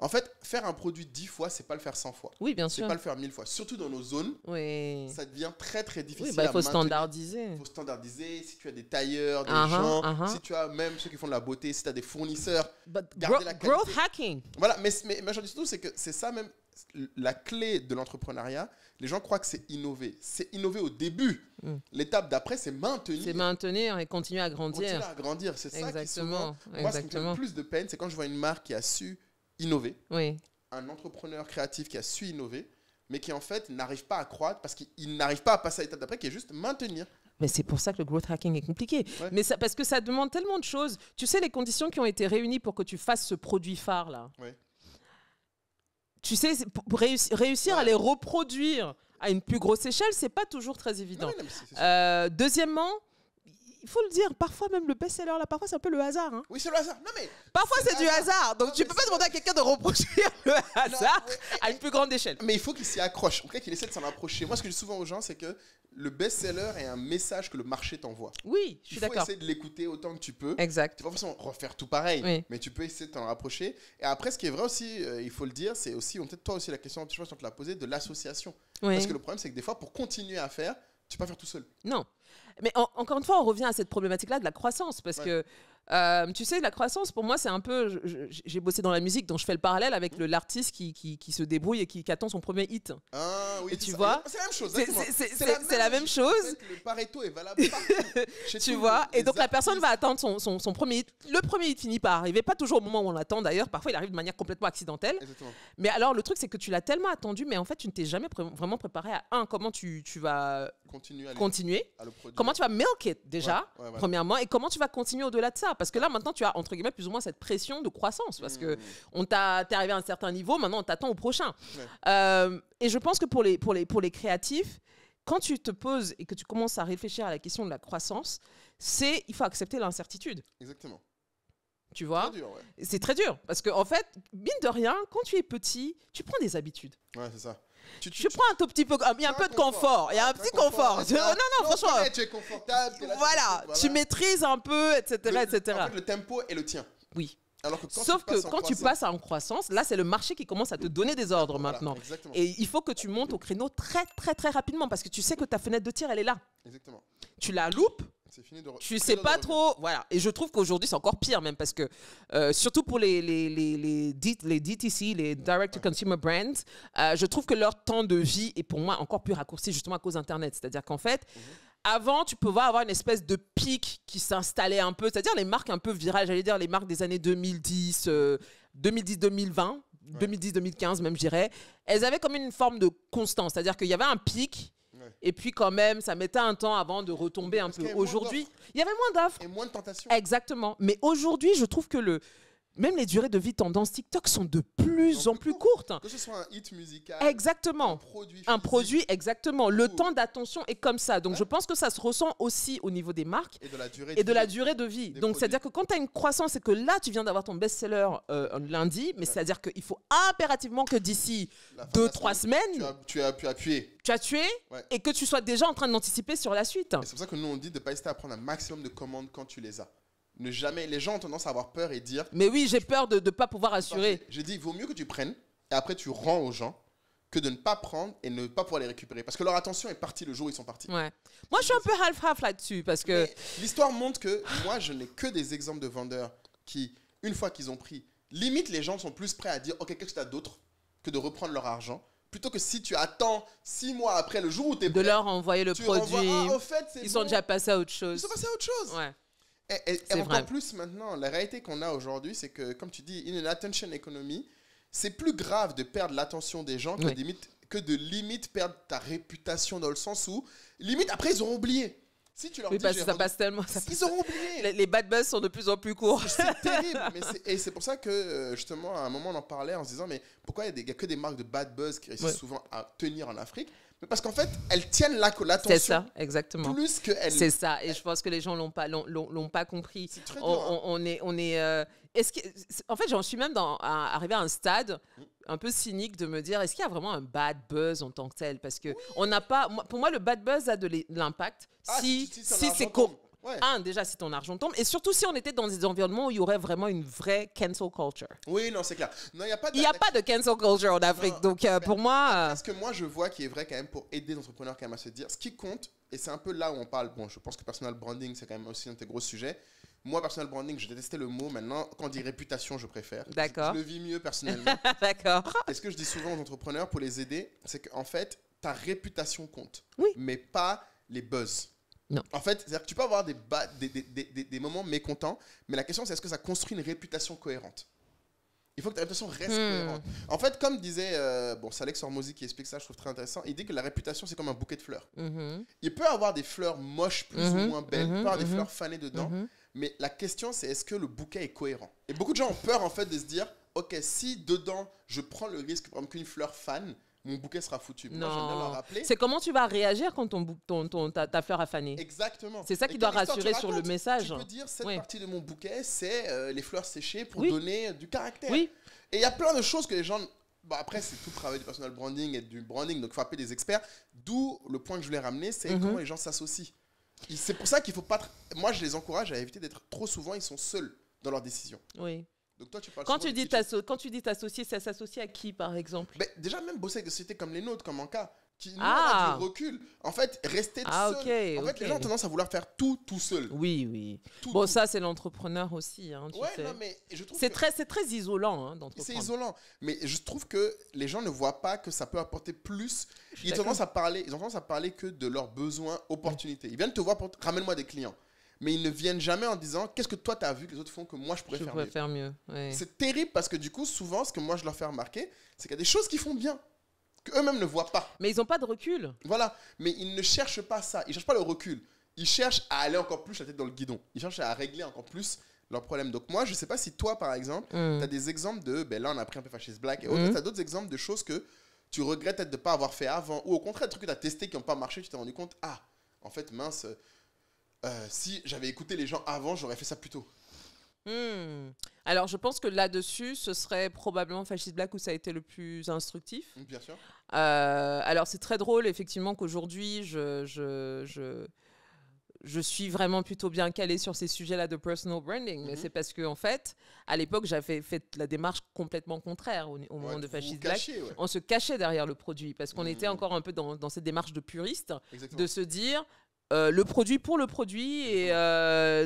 En fait, faire un produit 10 fois, c'est pas le faire 100 fois. Oui, bien sûr. C'est pas le faire 1000 fois. Surtout dans nos zones, ça devient très, très difficile. Oui, il faut standardiser. Il faut standardiser. Si tu as des tailleurs, des gens, si tu as même ceux qui font de la beauté, si tu as des fournisseurs, garder la qualité. Growth hacking. Voilà, mais surtout, c'est que c'est ça même la clé de l'entrepreneuriat. Les gens croient que c'est innover. C'est innover au début. L'étape d'après, c'est maintenir. C'est maintenir et continuer à grandir. Continuer à grandir. C'est ça qui souvent... Exactement. Moi, ce qui me fait le plus de peine, c'est quand je vois une marque qui a su innover, un entrepreneur créatif qui a su innover, mais qui en fait n'arrive pas à croître parce qu'il n'arrive pas à passer à l'étape d'après, qui est juste maintenir. Mais c'est pour ça que le growth hacking est compliqué. Mais parce que ça demande tellement de choses. Tu sais, les conditions qui ont été réunies pour que tu fasses ce produit phare-là. Tu sais, pour réussir à les reproduire à une plus grosse échelle, c'est pas toujours très évident. Deuxièmement, il faut le dire, parfois même le best-seller, là, parfois c'est un peu le hasard. Hein. Oui, c'est le hasard. Non, mais parfois c'est du hasard. Donc tu peux pas demander à quelqu'un de reproduire le hasard à une plus grande échelle. Mais il faut qu'il s'y accroche. En tout cas, qu'il essaie de s'en approcher. Moi, ce que je dis souvent aux gens, c'est que le best-seller est un message que le marché t'envoie. Oui, je suis d'accord. Il faut essayer de l'écouter autant que tu peux. Exact. Tu vas pas forcément refaire tout pareil, mais tu peux essayer de t'en rapprocher. Et après, ce qui est vrai aussi, il faut le dire, c'est aussi, peut-être toi aussi la question, je pense qu'on te l'a posée, de l'association. Parce que le problème, c'est que des fois, pour continuer à faire, tu peux pas faire tout seul. Non. Mais encore une fois, on revient à cette problématique-là de la croissance. Parce que, tu sais, la croissance, pour moi, c'est un peu... J'ai bossé dans la musique, donc je fais le parallèle avec l'artiste qui se débrouille et qui attend son premier hit. Ah oui, et tu vois, c'est la même chose. C'est la même chose. En fait, le Pareto est valable partout. Tu vois, et donc la personne va attendre son premier hit. Le premier hit finit par arriver, pas toujours au moment où on l'attend d'ailleurs. Parfois, il arrive de manière complètement accidentelle. Exactement. Mais alors, le truc, c'est que tu l'as tellement attendu, mais en fait, tu ne t'es jamais vraiment préparé à comment tu vas continuer. À le produire. Comment tu vas milk it déjà, premièrement, et comment tu vas continuer au-delà de ça. Parce que là, maintenant, tu as, entre guillemets, plus ou moins cette pression de croissance. Parce que t'es arrivé à un certain niveau, maintenant, on t'attend au prochain. Et je pense que pour les créatifs, quand tu te poses et que tu commences à réfléchir à la question de la croissance, il faut accepter l'incertitude. Exactement. Tu vois, c'est très dur, c'est très dur. Parce qu'en fait, mine de rien, quand tu es petit, tu prends des habitudes. Ouais, c'est ça. Tu prends un tout petit peu, il y a un peu de confort, il y a un petit confort. Non, franchement. Tu es confortable. Voilà, tu maîtrises un peu, etc. En fait, le tempo est le tien. Oui. Alors que sauf que quand tu passes en croissance, là, c'est le marché qui commence à te donner des ordres maintenant. Exactement. Et il faut que tu montes au créneau très, très, très rapidement parce que tu sais que ta fenêtre de tir, elle est là. Exactement. Tu la loupes. Tu sais pas trop, voilà. Et je trouve qu'aujourd'hui c'est encore pire même parce que surtout pour les DTC, les Direct to Consumer Brands, je trouve que leur temps de vie est pour moi encore plus raccourci justement à cause d'Internet. C'est-à-dire qu'en fait, avant tu pouvais avoir une espèce de pic qui s'installait un peu, c'est-à-dire les marques un peu virales, j'allais dire les marques des années 2010, 2010-2020, 2010-2015 même je dirais, elles avaient comme une forme de constance, c'est-à-dire qu'il y avait un pic. Et puis quand même, ça mettait un temps avant de retomber un peu. Aujourd'hui, il y avait moins d'offres. Et moins de tentations. Exactement. Mais aujourd'hui, je trouve que même les durées de vie tendance TikTok sont de plus en plus courtes. Que ce soit un hit musical. Exactement. Un produit, exactement. Le temps d'attention est comme ça. Donc je pense que ça se ressent aussi au niveau des marques et de la durée de vie. Donc c'est-à-dire que quand tu as une croissance et que là, tu viens d'avoir ton best-seller lundi, mais c'est-à-dire qu'il faut impérativement que d'ici 2-3 semaines, tu as pu appuyer. Tu as tué et que tu sois déjà en train d'anticiper sur la suite. C'est pour ça que nous, on dit de ne pas hésiter à prendre un maximum de commandes quand tu les as. Ne jamais, les gens ont tendance à avoir peur et dire... Mais oui, j'ai peur de ne pas pouvoir assurer. J'ai dit, il vaut mieux que tu prennes et après tu rends aux gens que de ne pas prendre et ne pas pouvoir les récupérer. Parce que leur attention est partie le jour où ils sont partis. Ouais. Moi, je suis un peu half-half là-dessus parce que... L'histoire montre que moi, je n'ai que des exemples de vendeurs qui, une fois qu'ils ont pris, limite les gens sont plus prêts à dire « Ok, qu'est-ce que tu as d'autre ?» que de reprendre leur argent. Plutôt que si tu attends 6 mois après le jour où tu es prêt... De leur envoyer le produit. Au fait, ils sont déjà passés à autre chose. Ils sont passés à autre chose. Ouais. Et encore plus maintenant, la réalité qu'on a aujourd'hui, c'est que, comme tu dis, in an attention economy, c'est plus grave de perdre l'attention des gens que de limite perdre ta réputation dans le sens où, limite, après, ils auront oublié. Si tu leur dis, parce que ça passe tellement. Ils auront oublié. Les bad buzz sont de plus en plus courts. C'est terrible. Et c'est pour ça que, justement, à un moment, on en parlait en se disant, mais pourquoi il n'y a que des marques de bad buzz qui réussissent souvent à tenir en Afrique? Mais parce qu'en fait, elles tiennent l'attention. C'est ça, exactement. Plus que elles. C'est ça. Et je pense que les gens l'ont pas compris. C'est très dur. En fait, j'en suis même arrivé à un stade un peu cynique de me dire, est-ce qu'il y a vraiment un bad buzz en tant que tel? Parce que on n'a pas. Pour moi, le bad buzz a de l'impact si c'est Ouais. Déjà, si ton argent tombe. Et surtout si on était dans des environnements où il y aurait vraiment une vraie cancel culture. Oui, non, c'est clair. Non, il n'y a pas de cancel culture en Afrique. Non, donc, pour moi... Ce que moi, je vois qui est vrai quand même pour aider les entrepreneurs quand même à se dire, ce qui compte, et c'est un peu là où on parle, bon, je pense que personal branding, c'est quand même aussi un de tes gros sujets. Moi, personal branding, je détestais le mot. Maintenant, quand on dit réputation, je préfère. D'accord. Je le vis mieux personnellement. D'accord. Et ce que je dis souvent aux entrepreneurs pour les aider, c'est qu'en fait, ta réputation compte. Oui. Mais pas les buzz. Non. En fait, c'est-à-dire que tu peux avoir des moments mécontents, mais la question, c'est est-ce que ça construit une réputation cohérente? Il faut que ta réputation reste cohérente. En fait, comme disait, c'est Alex Hormozy qui explique ça, je trouve très intéressant. Il dit que la réputation, c'est comme un bouquet de fleurs. Il peut avoir des fleurs moches, plus ou moins belles, il peut avoir des fleurs fanées dedans, mais la question, c'est est-ce que le bouquet est cohérent? Et beaucoup de gens ont peur, en fait, de se dire, ok, si dedans, je prends le risque, par exemple, qu'une fleur fane, mon bouquet sera foutu. Non. Moi, j'aime bien leur rappeler. C'est comment tu vas réagir quand ta fleur a fané. Exactement. C'est ça qui doit rassurer sur le message. Tu peux dire, cette partie de mon bouquet, c'est les fleurs séchées pour donner du caractère. Oui. Et il y a plein de choses que les gens... Bon, après, c'est tout le travail du personal branding et du branding, donc il faut appeler des experts. D'où le point que je voulais ramener, c'est comment les gens s'associent. C'est pour ça qu'il ne faut pas... Moi, je les encourage à éviter d'être trop souvent, ils sont seuls dans leurs décisions. Oui. Donc toi, tu parles quand tu dis t'associer, ça s'associe à qui, par exemple? Déjà, même bosser avec des sociétés comme les nôtres, comme Anka, qui nous a du recul. En fait, rester seul. Okay, en fait, les gens ont tendance à vouloir faire tout seul. Oui. Tout. Ça, c'est l'entrepreneur aussi. Hein, tu sais. Non, mais je trouve c'est très isolant hein, d'entreprendre. C'est isolant. Mais je trouve que les gens ne voient pas que ça peut apporter plus. Ils ont tendance à parler que de leurs besoins, opportunités. Ils viennent te voir pour ramène-moi des clients. Mais ils ne viennent jamais en disant qu'est-ce que toi tu as vu que les autres font que moi je pourrais faire mieux. Oui. C'est terrible parce que du coup, souvent, ce que moi je leur fais remarquer, c'est qu'il y a des choses qu'ils font bien, qu'eux-mêmes ne voient pas. Mais ils n'ont pas de recul. Voilà, mais ils ne cherchent pas ça, ils ne cherchent pas le recul. Ils cherchent à aller encore plus la tête dans le guidon. Ils cherchent à régler encore plus leurs problèmes. Donc moi, je ne sais pas si toi, par exemple, tu as des exemples de, là on a pris un peu Fascist Black et autres, tu as d'autres exemples de choses que tu regrettes peut-être de ne pas avoir fait avant, ou au contraire, des trucs que tu as testés qui n'ont pas marché, tu t'es rendu compte, en fait, mince... si j'avais écouté les gens avant, j'aurais fait ça plus tôt. Alors, je pense que là-dessus, ce serait probablement Fascist Black où ça a été le plus instructif. Bien sûr. Alors, c'est très drôle, effectivement, qu'aujourd'hui, je suis vraiment plutôt bien calée sur ces sujets-là de personal branding. Mais c'est parce qu'en fait, à l'époque, j'avais fait la démarche complètement contraire au moment de Fascist Black. On se cachait derrière le produit parce qu'on était encore un peu dans cette démarche de puriste. Exactement. De se dire... le produit pour le produit et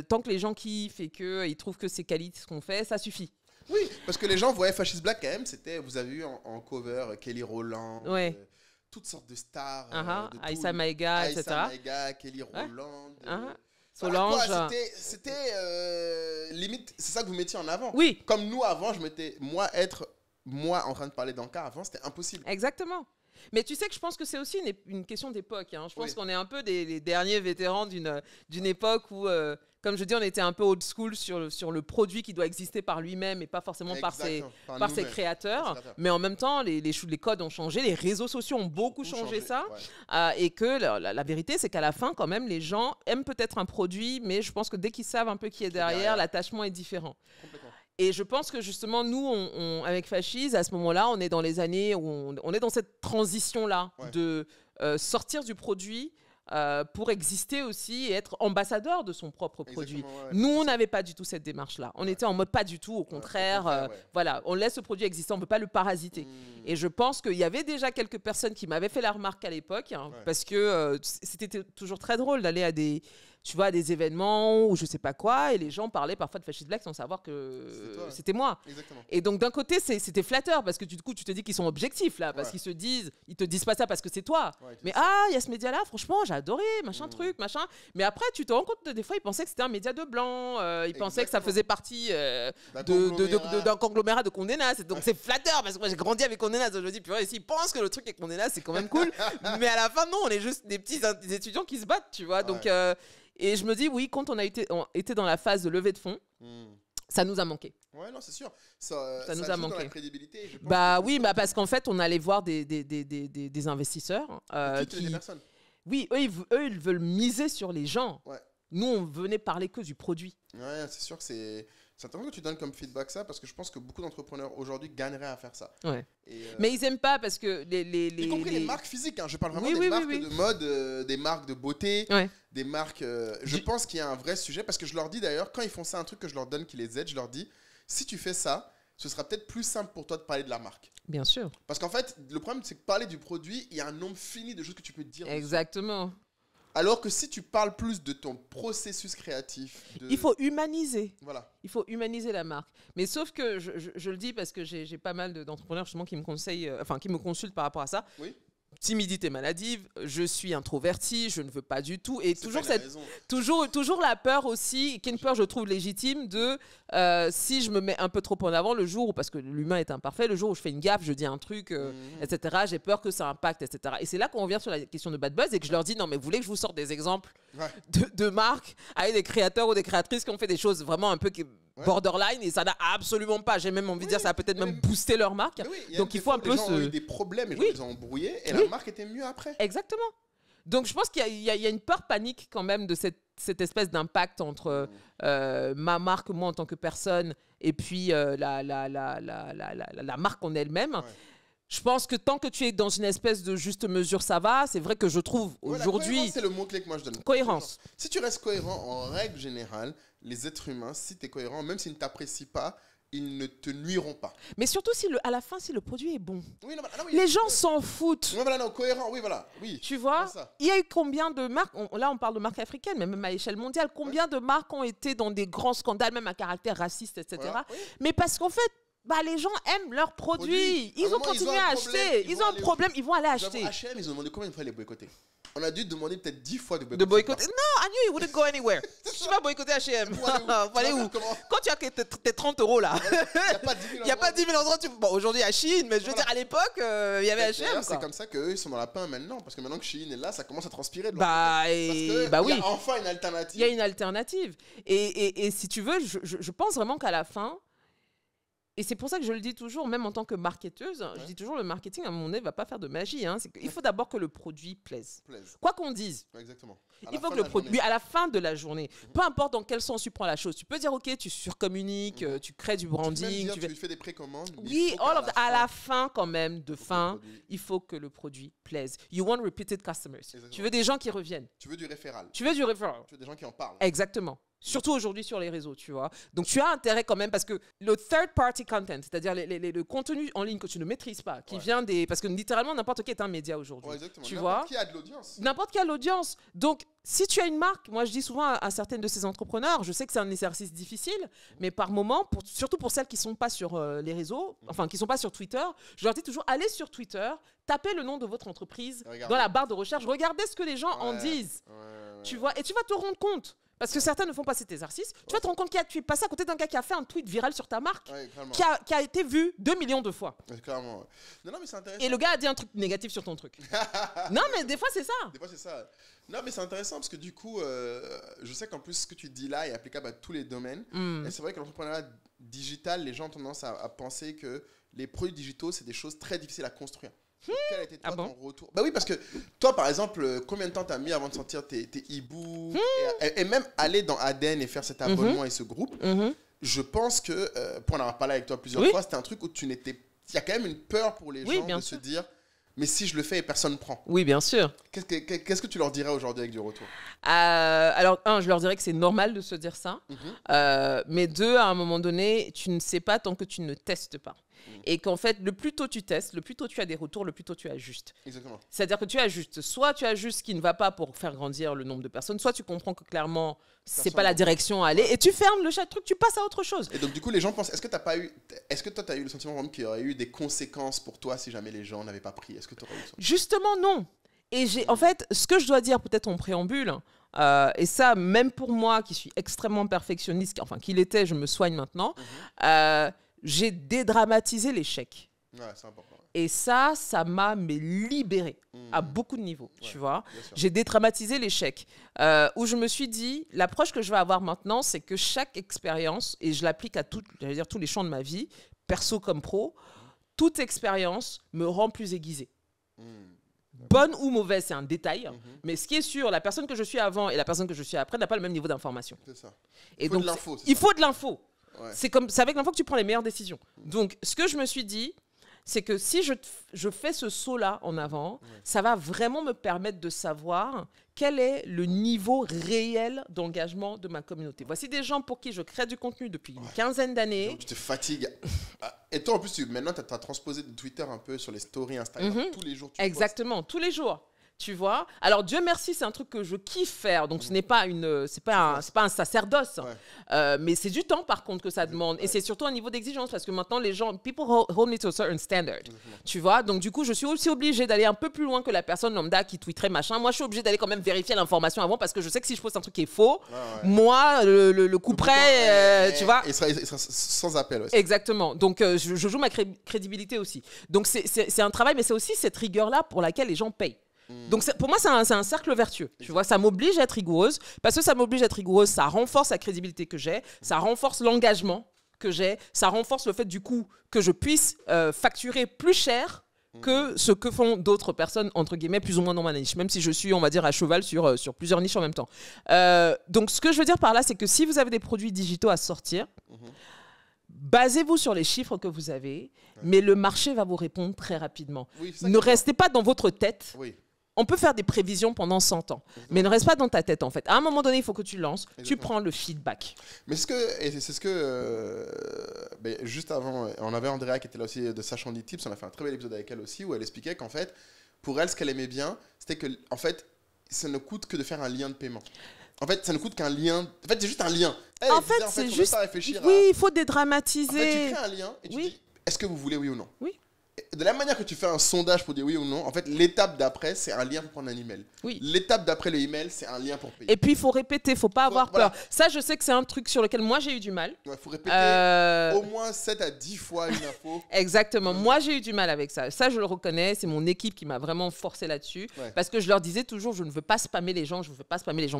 tant que les gens kiffent et qu'ils trouvent que c'est quali ce qu'on fait, ça suffit. Oui, parce que les gens voyaient Fascist Black quand même, c'était, vous avez vu en cover Kelly Rowland, toutes sortes de stars. Aïssa Maïga, etc. Aïssa Maïga, Kelly Rowland. Solange. C'était limite, c'est ça que vous mettiez en avant. Oui. Comme nous avant, je mettais, moi en train de parler d'Anka avant, c'était impossible. Exactement. Mais tu sais que je pense que c'est aussi une question d'époque. Hein. Je pense qu'on est un peu les derniers vétérans d'une époque où, comme je dis, on était un peu old school sur le produit qui doit exister par lui-même et pas forcément par ses créateurs. Mais en même temps, les codes ont changé, les réseaux sociaux ont beaucoup changé ça. Ouais. Et que la vérité, c'est qu'à la fin, quand même, les gens aiment peut-être un produit, mais je pense que dès qu'ils savent un peu qui est derrière, l'attachement est différent. Complètement. Et je pense que justement, nous, avec Fascist, à ce moment-là, on est dans les années où on est dans cette transition-là de sortir du produit pour exister aussi et être ambassadeur de son propre produit. Nous, on n'avait pas du tout cette démarche-là. On était en mode pas du tout, au contraire. Voilà, on laisse le produit exister, on ne peut pas le parasiter. Et je pense qu'il y avait déjà quelques personnes qui m'avaient fait la remarque à l'époque, parce que c'était toujours très drôle d'aller à des événements ou je sais pas quoi, et les gens parlaient parfois de Fascist Black sans savoir que c'était moi. Exactement. Et donc d'un côté c'était flatteur parce que du coup tu te dis qu'ils sont objectifs là, parce qu'ils te disent pas ça parce que c'est toi. Mais il y a ce média là, franchement j'ai adoré, machin truc, machin. Mais après tu te rends compte des fois ils pensaient que c'était un média de blanc, ils pensaient que ça faisait partie d'un conglomérat de Condé Nast. Donc c'est flatteur parce que moi j'ai grandi avec Condé Nast. Je me dis purée, s'ils pensent que le truc est Condé Nast c'est quand même cool. Mais à la fin non, on est juste des petits étudiants qui se battent, tu vois. Donc et je me dis, oui, quand on a été dans la phase de levée de fonds, ça nous a manqué. Ouais, non, c'est sûr. Ça nous a manqué. Dans la crédibilité, je pense parce qu'en fait, on allait voir des investisseurs. Des personnes. Oui, eux, ils veulent miser sur les gens. Ouais. Nous, on venait parler que du produit. Ouais, c'est sûr que C'est intéressant que tu donnes comme feedback ça, parce que je pense que beaucoup d'entrepreneurs aujourd'hui gagneraient à faire ça. Ouais. Mais ils n'aiment pas parce que y compris les marques physiques, hein. Je parle vraiment des marques de mode, des marques de beauté, des marques... je pense qu'il y a un vrai sujet, parce que je leur dis d'ailleurs, quand ils font ça, un truc que je leur donne qui les aide, je leur dis, si tu fais ça, ce sera peut-être plus simple pour toi de parler de la marque. Bien sûr. Parce qu'en fait, le problème, c'est que parler du produit, il y a un nombre fini de choses que tu peux dire. Exactement. Dessus. Alors que si tu parles plus de ton processus créatif... Il faut humaniser. Voilà. Il faut humaniser la marque. Mais sauf que je le dis parce que j'ai pas mal d'entrepreneurs justement qui me conseillent, qui me consultent par rapport à ça. Oui. Timidité maladive, je suis introverti, je ne veux pas du tout. Et toujours la peur aussi, qui est une peur, je trouve, légitime de si je me mets un peu trop en avant le jour où, parce que l'humain est imparfait, le jour où je fais une gaffe, je dis un truc, etc., j'ai peur que ça impacte, etc. Et c'est là qu'on revient sur la question de bad buzz et que je leur dis, non, mais vous voulez que je vous sorte des exemples de marques avec des créateurs ou des créatrices qui ont fait des choses vraiment un peu borderline et ça n'a absolument pas. J'ai même envie de dire ça a peut-être même boosté leur marque. Donc il faut un peu les gens ont eu des problèmes, les gens les ont embrouillés et la marque était mieux après. Exactement. Donc je pense qu'il y a une peur panique quand même de cette espèce d'impact entre ma marque, moi en tant que personne, et puis la marque en elle-même. Ouais. Je pense que tant que tu es dans une espèce de juste mesure, ça va. C'est vrai que je trouve aujourd'hui... c'est le mot-clé que moi je donne. Cohérence. Si tu restes cohérent, en règle générale, les êtres humains, si tu es cohérent, même s'ils ne t'apprécient pas, ils ne te nuiront pas. Mais surtout, à la fin, si le produit est bon. Les gens s'en foutent. Cohérent, oui. Tu vois, il y a eu combien de marques, là on parle de marques africaines, mais même à échelle mondiale, combien de marques ont été dans des grands scandales, même à caractère raciste, etc. Voilà, mais parce qu'en fait, les gens aiment leurs produits. Ils ont continué à acheter. Ils ont un problème, ils vont aller acheter. H&M, ils ont demandé combien de fois les boycotter. On a dû demander peut-être 10 fois de boycotter. Non, I knew you wouldn't go anywhere. Tu vas boycotter H&M. Faut aller où? Quand tu as tes 30 € là, il n'y a pas 10 000 endroits. Bon, aujourd'hui à Chine, mais je veux dire, à l'époque, il y avait H&M. C'est comme ça qu'eux, ils sont dans la pain maintenant. Parce que maintenant que Chine est là, ça commence à transpirer. Oui. Il y a enfin une alternative. Il y a une alternative. Et si tu veux, je pense vraiment qu'à la fin, et c'est pour ça que je le dis toujours, même en tant que marketeuse, je dis toujours le marketing, à un moment donné, ne va pas faire de magie. Il faut d'abord que le produit plaise. Quoi qu'on dise. Exactement. Il faut que le produit, à la fin de la journée, peu importe dans quel sens tu prends la chose, tu peux dire, ok, tu surcommuniques, tu crées du branding. Tu fais des précommandes. Oui, à la fin quand même, il faut que le produit plaise. You want repeated customers. Exactement. Tu veux des gens qui reviennent. Tu veux du référal. Tu veux des gens qui en parlent. Exactement. Surtout aujourd'hui sur les réseaux, tu vois. Donc, tu as intérêt quand même parce que le third-party content, c'est-à-dire le contenu en ligne que tu ne maîtrises pas, qui vient des... Parce que littéralement, n'importe qui est un média aujourd'hui. Tu vois, n'importe qui a de l'audience. N'importe qui a de l'audience. Donc, si tu as une marque, moi, je dis souvent à certaines de ces entrepreneurs, je sais que c'est un exercice difficile, mais par moment, surtout pour celles qui ne sont pas sur les réseaux, enfin, qui ne sont pas sur Twitter, je leur dis toujours, allez sur Twitter, tapez le nom de votre entreprise dans la barre de recherche, regardez ce que les gens en disent. Tu vois, et tu vas te rendre compte. Parce que certains ne font pas cet exercice. Tu vas te rendre compte que tu es passé à côté d'un gars qui a fait un tweet viral sur ta marque, qui a été vu 2 millions de fois. Clairement. Non, mais c'est intéressant. Et le gars a dit un truc négatif sur ton truc. Non, mais des fois, c'est ça. Non, mais c'est intéressant parce que du coup, je sais qu'en plus, ce que tu dis là est applicable à tous les domaines. Et c'est vrai que l'entrepreneuriat digital, les gens ont tendance à penser que les produits digitaux, c'est des choses très difficiles à construire. Quel a été ton retour? Oui, parce que toi, par exemple, combien de temps t'as mis avant de sortir tes e-books et même aller dans ADN et faire cet abonnement et ce groupe? Je pense que, pour en avoir parlé avec toi plusieurs fois, c'était un truc où il y a quand même une peur pour les gens de se dire, mais si je le fais et personne ne prend. Oui, bien sûr. Qu'est-ce que tu leur dirais aujourd'hui avec du retour? Alors, je leur dirais que c'est normal de se dire ça. Mais deux, à un moment donné, tu ne sais pas tant que tu ne testes pas. Et qu'en fait, le plus tôt tu testes, le plus tôt tu as des retours, le plus tôt tu ajustes. Exactement. C'est-à-dire que tu ajustes. Soit tu ajustes ce qui ne va pas pour faire grandir le nombre de personnes, soit tu comprends que clairement, c'est pas la direction à aller, et tu fermes le truc, tu passes à autre chose. Et donc, du coup, les gens pensent, est-ce que toi, tu as eu le sentiment qu'il y aurait eu des conséquences pour toi si jamais les gens n'avaient pas pris? Est-ce que tu aurais eu ça? Justement, non. Et en fait, ce que je dois dire peut-être en préambule, et ça, même pour moi qui suis extrêmement perfectionniste, enfin, qu'il était, je me soigne maintenant, j'ai dédramatisé l'échec. Ouais, c'est important. Et ça m'a libérée à beaucoup de niveaux, tu vois. J'ai dédramatisé l'échec. Où je me suis dit, l'approche que je vais avoir maintenant, c'est que chaque expérience, et je l'applique à tous les champs de ma vie, perso comme pro, toute expérience me rend plus aiguisée. Bonne ou mauvaise, c'est un détail. Mais ce qui est sûr, la personne que je suis avant et la personne que je suis après n'a pas le même niveau d'information. C'est ça. Il faut de l'info. C'est avec l'enfant que tu prends les meilleures décisions. Donc, ce que je me suis dit, c'est que si je fais ce saut-là en avant, ça va vraiment me permettre de savoir quel est le niveau réel d'engagement de ma communauté. Voici des gens pour qui je crée du contenu depuis une quinzaine d'années. Donc, tu te fatigues. Et toi, en plus, maintenant, tu as transposé de Twitter un peu sur les stories Instagram. Tous les jours, tu Exactement, tous les jours. Tu vois, alors Dieu merci, c'est un truc que je kiffe faire, donc ce n'est pas un sacerdoce, mais c'est du temps par contre que ça demande, et c'est surtout un niveau d'exigence parce que maintenant les gens, people hold me to a certain standard, tu vois, donc du coup je suis aussi obligée d'aller un peu plus loin que la personne lambda qui tweeterait machin. Moi je suis obligée d'aller quand même vérifier l'information avant parce que je sais que si je poste un truc qui est faux, moi le coup près, tu vois, il sera sans appel aussi. Exactement, donc je joue ma crédibilité aussi, donc c'est un travail, mais c'est aussi cette rigueur là pour laquelle les gens payent. Donc pour moi c'est un cercle vertueux, tu vois, ça m'oblige à être rigoureuse, parce que ça m'oblige à être rigoureuse, ça renforce la crédibilité que j'ai, ça renforce l'engagement que j'ai, ça renforce le fait du coup que je puisse facturer plus cher que ce que font d'autres personnes, entre guillemets, plus ou moins dans ma niche, même si je suis, on va dire, à cheval sur plusieurs niches en même temps. Donc ce que je veux dire par là, c'est que si vous avez des produits digitaux à sortir, basez-vous sur les chiffres que vous avez, mais le marché va vous répondre très rapidement. Ne restez pas dans votre tête. On peut faire des prévisions pendant 100 ans, mais ne reste pas dans ta tête en fait. À un moment donné, il faut que tu lances, tu prends le feedback. Mais c'est ce que juste avant, on avait Andrea qui était là aussi de Sachant des Tips, on a fait un très bel épisode avec elle aussi où elle expliquait qu'en fait, pour elle, ce qu'elle aimait bien, c'était que en fait, ça ne coûte que de faire un lien de paiement. En fait, ça ne coûte qu'un lien. En fait, c'est juste un lien. En fait, c'est juste. Pas réfléchir il faut dédramatiser. En fait, tu crées un lien et tu dis, est-ce que vous voulez oui ou non? Oui. De la manière que tu fais un sondage pour dire oui ou non, en fait, l'étape d'après, c'est un lien pour prendre un email. L'étape d'après le email, c'est un lien pour payer. Et puis, il faut répéter, il ne faut pas avoir peur. Ça, je sais que c'est un truc sur lequel moi, j'ai eu du mal. Il faut répéter au moins 7 à 10 fois une info. Exactement. Moi, j'ai eu du mal avec ça. Ça, je le reconnais. C'est mon équipe qui m'a vraiment forcé là-dessus. Parce que je leur disais toujours, je ne veux pas spammer les gens.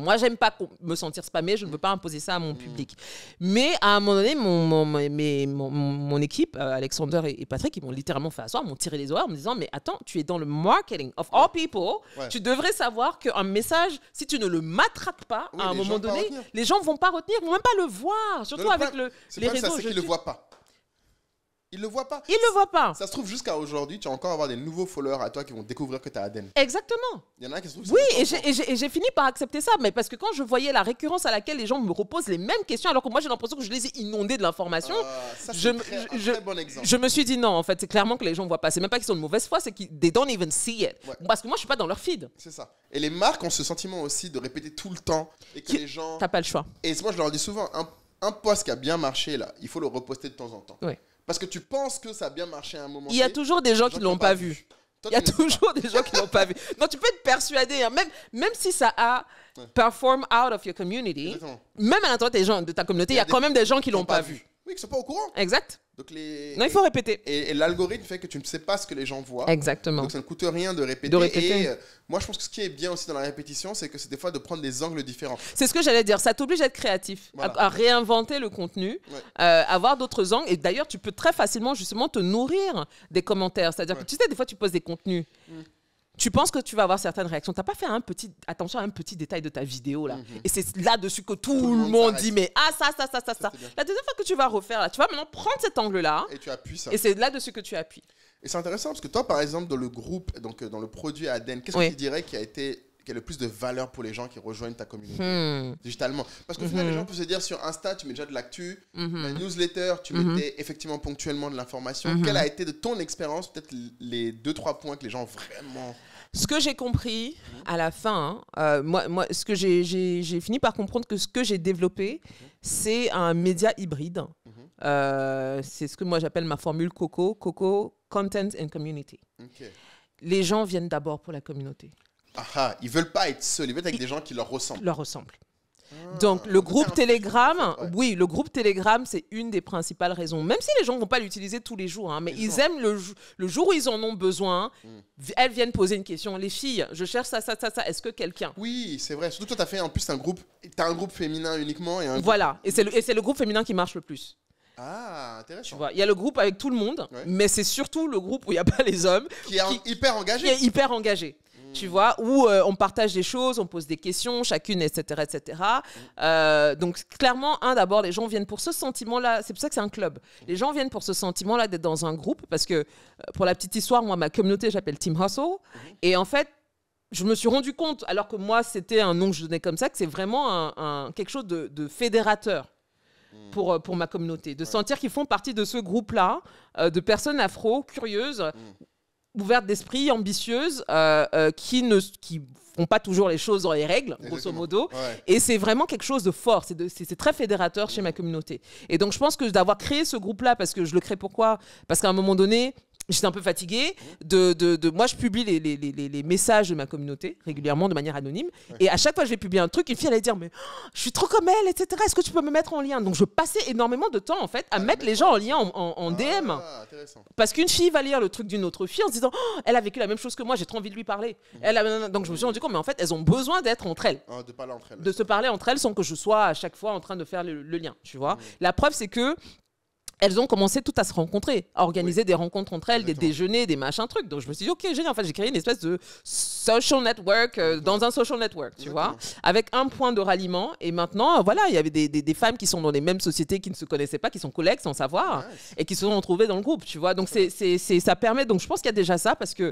Moi, j'aime pas me sentir spammé. Je ne veux pas imposer ça à mon public. Mais à un moment donné, mon équipe, Alexander et Patrick, ils m'ont littéralement fait asseoir, m'ont tiré les oreilles en me disant, mais attends, tu es dans le marketing of all people. Tu devrais savoir qu'un message, si tu ne le matraques pas, à un moment donné, les gens ne vont pas retenir, vont même pas le voir. Surtout avec les réseaux. C'est qu'ils ne le voient pas. Ils le voient pas. Ils le voient pas. Ça se trouve jusqu'à aujourd'hui, tu vas encore avoir des nouveaux followers à toi qui vont découvrir que tu as Aden. Exactement. Il y en a qui se trouvent. Oui, et j'ai fini par accepter ça, mais parce que quand je voyais la récurrence à laquelle les gens me reposent les mêmes questions, alors que moi j'ai l'impression que je les ai inondés de l'information, un très bon exemple. Je me suis dit non, en fait, c'est clairement que les gens ne voient pas. C'est même pas qu'ils sont de mauvaise foi, c'est qu'ils they don't even see it. Parce que moi je suis pas dans leur feed. C'est ça. Et les marques ont ce sentiment aussi de répéter tout le temps et que les gens. T'as pas le choix. Et moi je leur dis souvent, un post qui a bien marché là, il faut le reposter de temps en temps. Oui. Parce que tu penses que ça a bien marché à un moment. Il y a toujours des gens qui ne l'ont pas vu. Il y a toujours des gens qui ne l'ont pas vu. Non, tu peux être persuadé, hein, même si ça a perform out of your community, même à l'intérieur de ta communauté, il y a quand même des gens qui ne l'ont pas vu. Oui, qui ne sont pas au courant. Exact. Donc non, il faut répéter. Et l'algorithme fait que tu ne sais pas ce que les gens voient. Exactement. Donc ça ne coûte rien de répéter. Et moi, je pense que ce qui est bien aussi dans la répétition, c'est que c'est des fois de prendre des angles différents. C'est ce que j'allais dire. Ça t'oblige à être créatif, à réinventer le contenu, avoir d'autres angles. Et d'ailleurs, tu peux très facilement justement te nourrir des commentaires. C'est-à-dire que tu sais, des fois, tu poses des contenus. Tu penses que tu vas avoir certaines réactions. Tu n'as pas fait attention à un petit détail de ta vidéo, là. Et c'est là-dessus que tout le monde dit, mais ça. La deuxième fois que tu vas refaire, là, tu vas maintenant prendre cet angle-là. Et tu appuies ça. Et c'est là-dessus que tu appuies. Et c'est intéressant parce que toi, par exemple, dans le groupe, donc dans le produit Aden, qu'est-ce que tu dirais qui a le plus de valeur pour les gens qui rejoignent ta communauté digitalement? Parce qu'au final, les gens peuvent se dire sur Insta, tu mets déjà de l'actu, la newsletter, tu mettais effectivement ponctuellement de l'information. Quelle a été de ton expérience, peut-être les 2-3 points que les gens vraiment... Ce que j'ai compris à la fin, moi, ce que j'ai fini par comprendre que ce que j'ai développé, c'est un média hybride. C'est ce que moi j'appelle ma formule COCO, Content and Community. Les gens viennent d'abord pour la communauté. Ils veulent pas être seuls, ils veulent être avec des gens qui leur ressemblent. Donc le groupe Telegram, le groupe Telegram, c'est une des principales raisons. Même si les gens ne vont pas l'utiliser tous les jours, mais ils aiment le jour où ils en ont besoin, elles viennent poser une question. Les filles, je cherche ça. Est-ce que quelqu'un... Oui, c'est vrai. Surtout toi, tu as fait en plus t'as un groupe féminin uniquement. Voilà, et c'est le groupe féminin qui marche le plus. Ah, intéressant. Tu vois, il y a le groupe avec tout le monde, mais c'est surtout le groupe où il n'y a pas les hommes. Qui est hyper engagé. Qui est hyper engagé. tu vois, où on partage des choses, on pose des questions, chacune, etc., etc. Donc, clairement, d'abord, les gens viennent pour ce sentiment-là. C'est pour ça que c'est un club. Les gens viennent pour ce sentiment-là d'être dans un groupe, parce que, pour la petite histoire, moi, ma communauté, j'appelle Team Hustle. Et en fait, je me suis rendu compte, alors que moi, c'était un nom que je donnais comme ça, que c'est vraiment quelque chose de fédérateur pour ma communauté. De sentir qu'ils font partie de ce groupe-là, de personnes afro, curieuses, ouvertes d'esprit, ambitieuses, qui font pas toujours les choses dans les règles, grosso modo. Ouais. Et c'est vraiment quelque chose de fort. C'est très fédérateur chez ma communauté. Et donc, je pense que d'avoir créé ce groupe-là, parce que je le crée pourquoi ? Parce qu'à un moment donné, j'étais un peu fatiguée. Moi, je publie les messages de ma communauté régulièrement de manière anonyme. Ouais. Et à chaque fois que je vais publier un truc, une fille allait dire mais je suis trop comme elle, etc. Est-ce que tu peux me mettre en lien ? Donc, je passais énormément de temps en fait à mettre les gens en lien en DM. Parce qu'une fille va lire le truc d'une autre fille en se disant elle a vécu la même chose que moi, j'ai trop envie de lui parler. Donc, je me suis rendu compte mais en fait, elles ont besoin d'être entre elles. De parler entre elles. De se parler entre elles sans que je sois à chaque fois en train de faire le lien. Tu vois. La preuve, c'est que elles ont commencé toutes à se rencontrer, à organiser des rencontres entre elles, des déjeuners, des machins trucs. Donc je me suis dit, ok, génial. En fait, j'ai créé une espèce de social network dans un social network, tu vois, avec un point de ralliement. Et maintenant, voilà, il y avait des femmes qui sont dans les mêmes sociétés, qui ne se connaissaient pas, qui sont collègues sans savoir, et qui se sont retrouvées dans le groupe, tu vois. Donc ça permet. Donc je pense qu'il y a déjà ça parce que.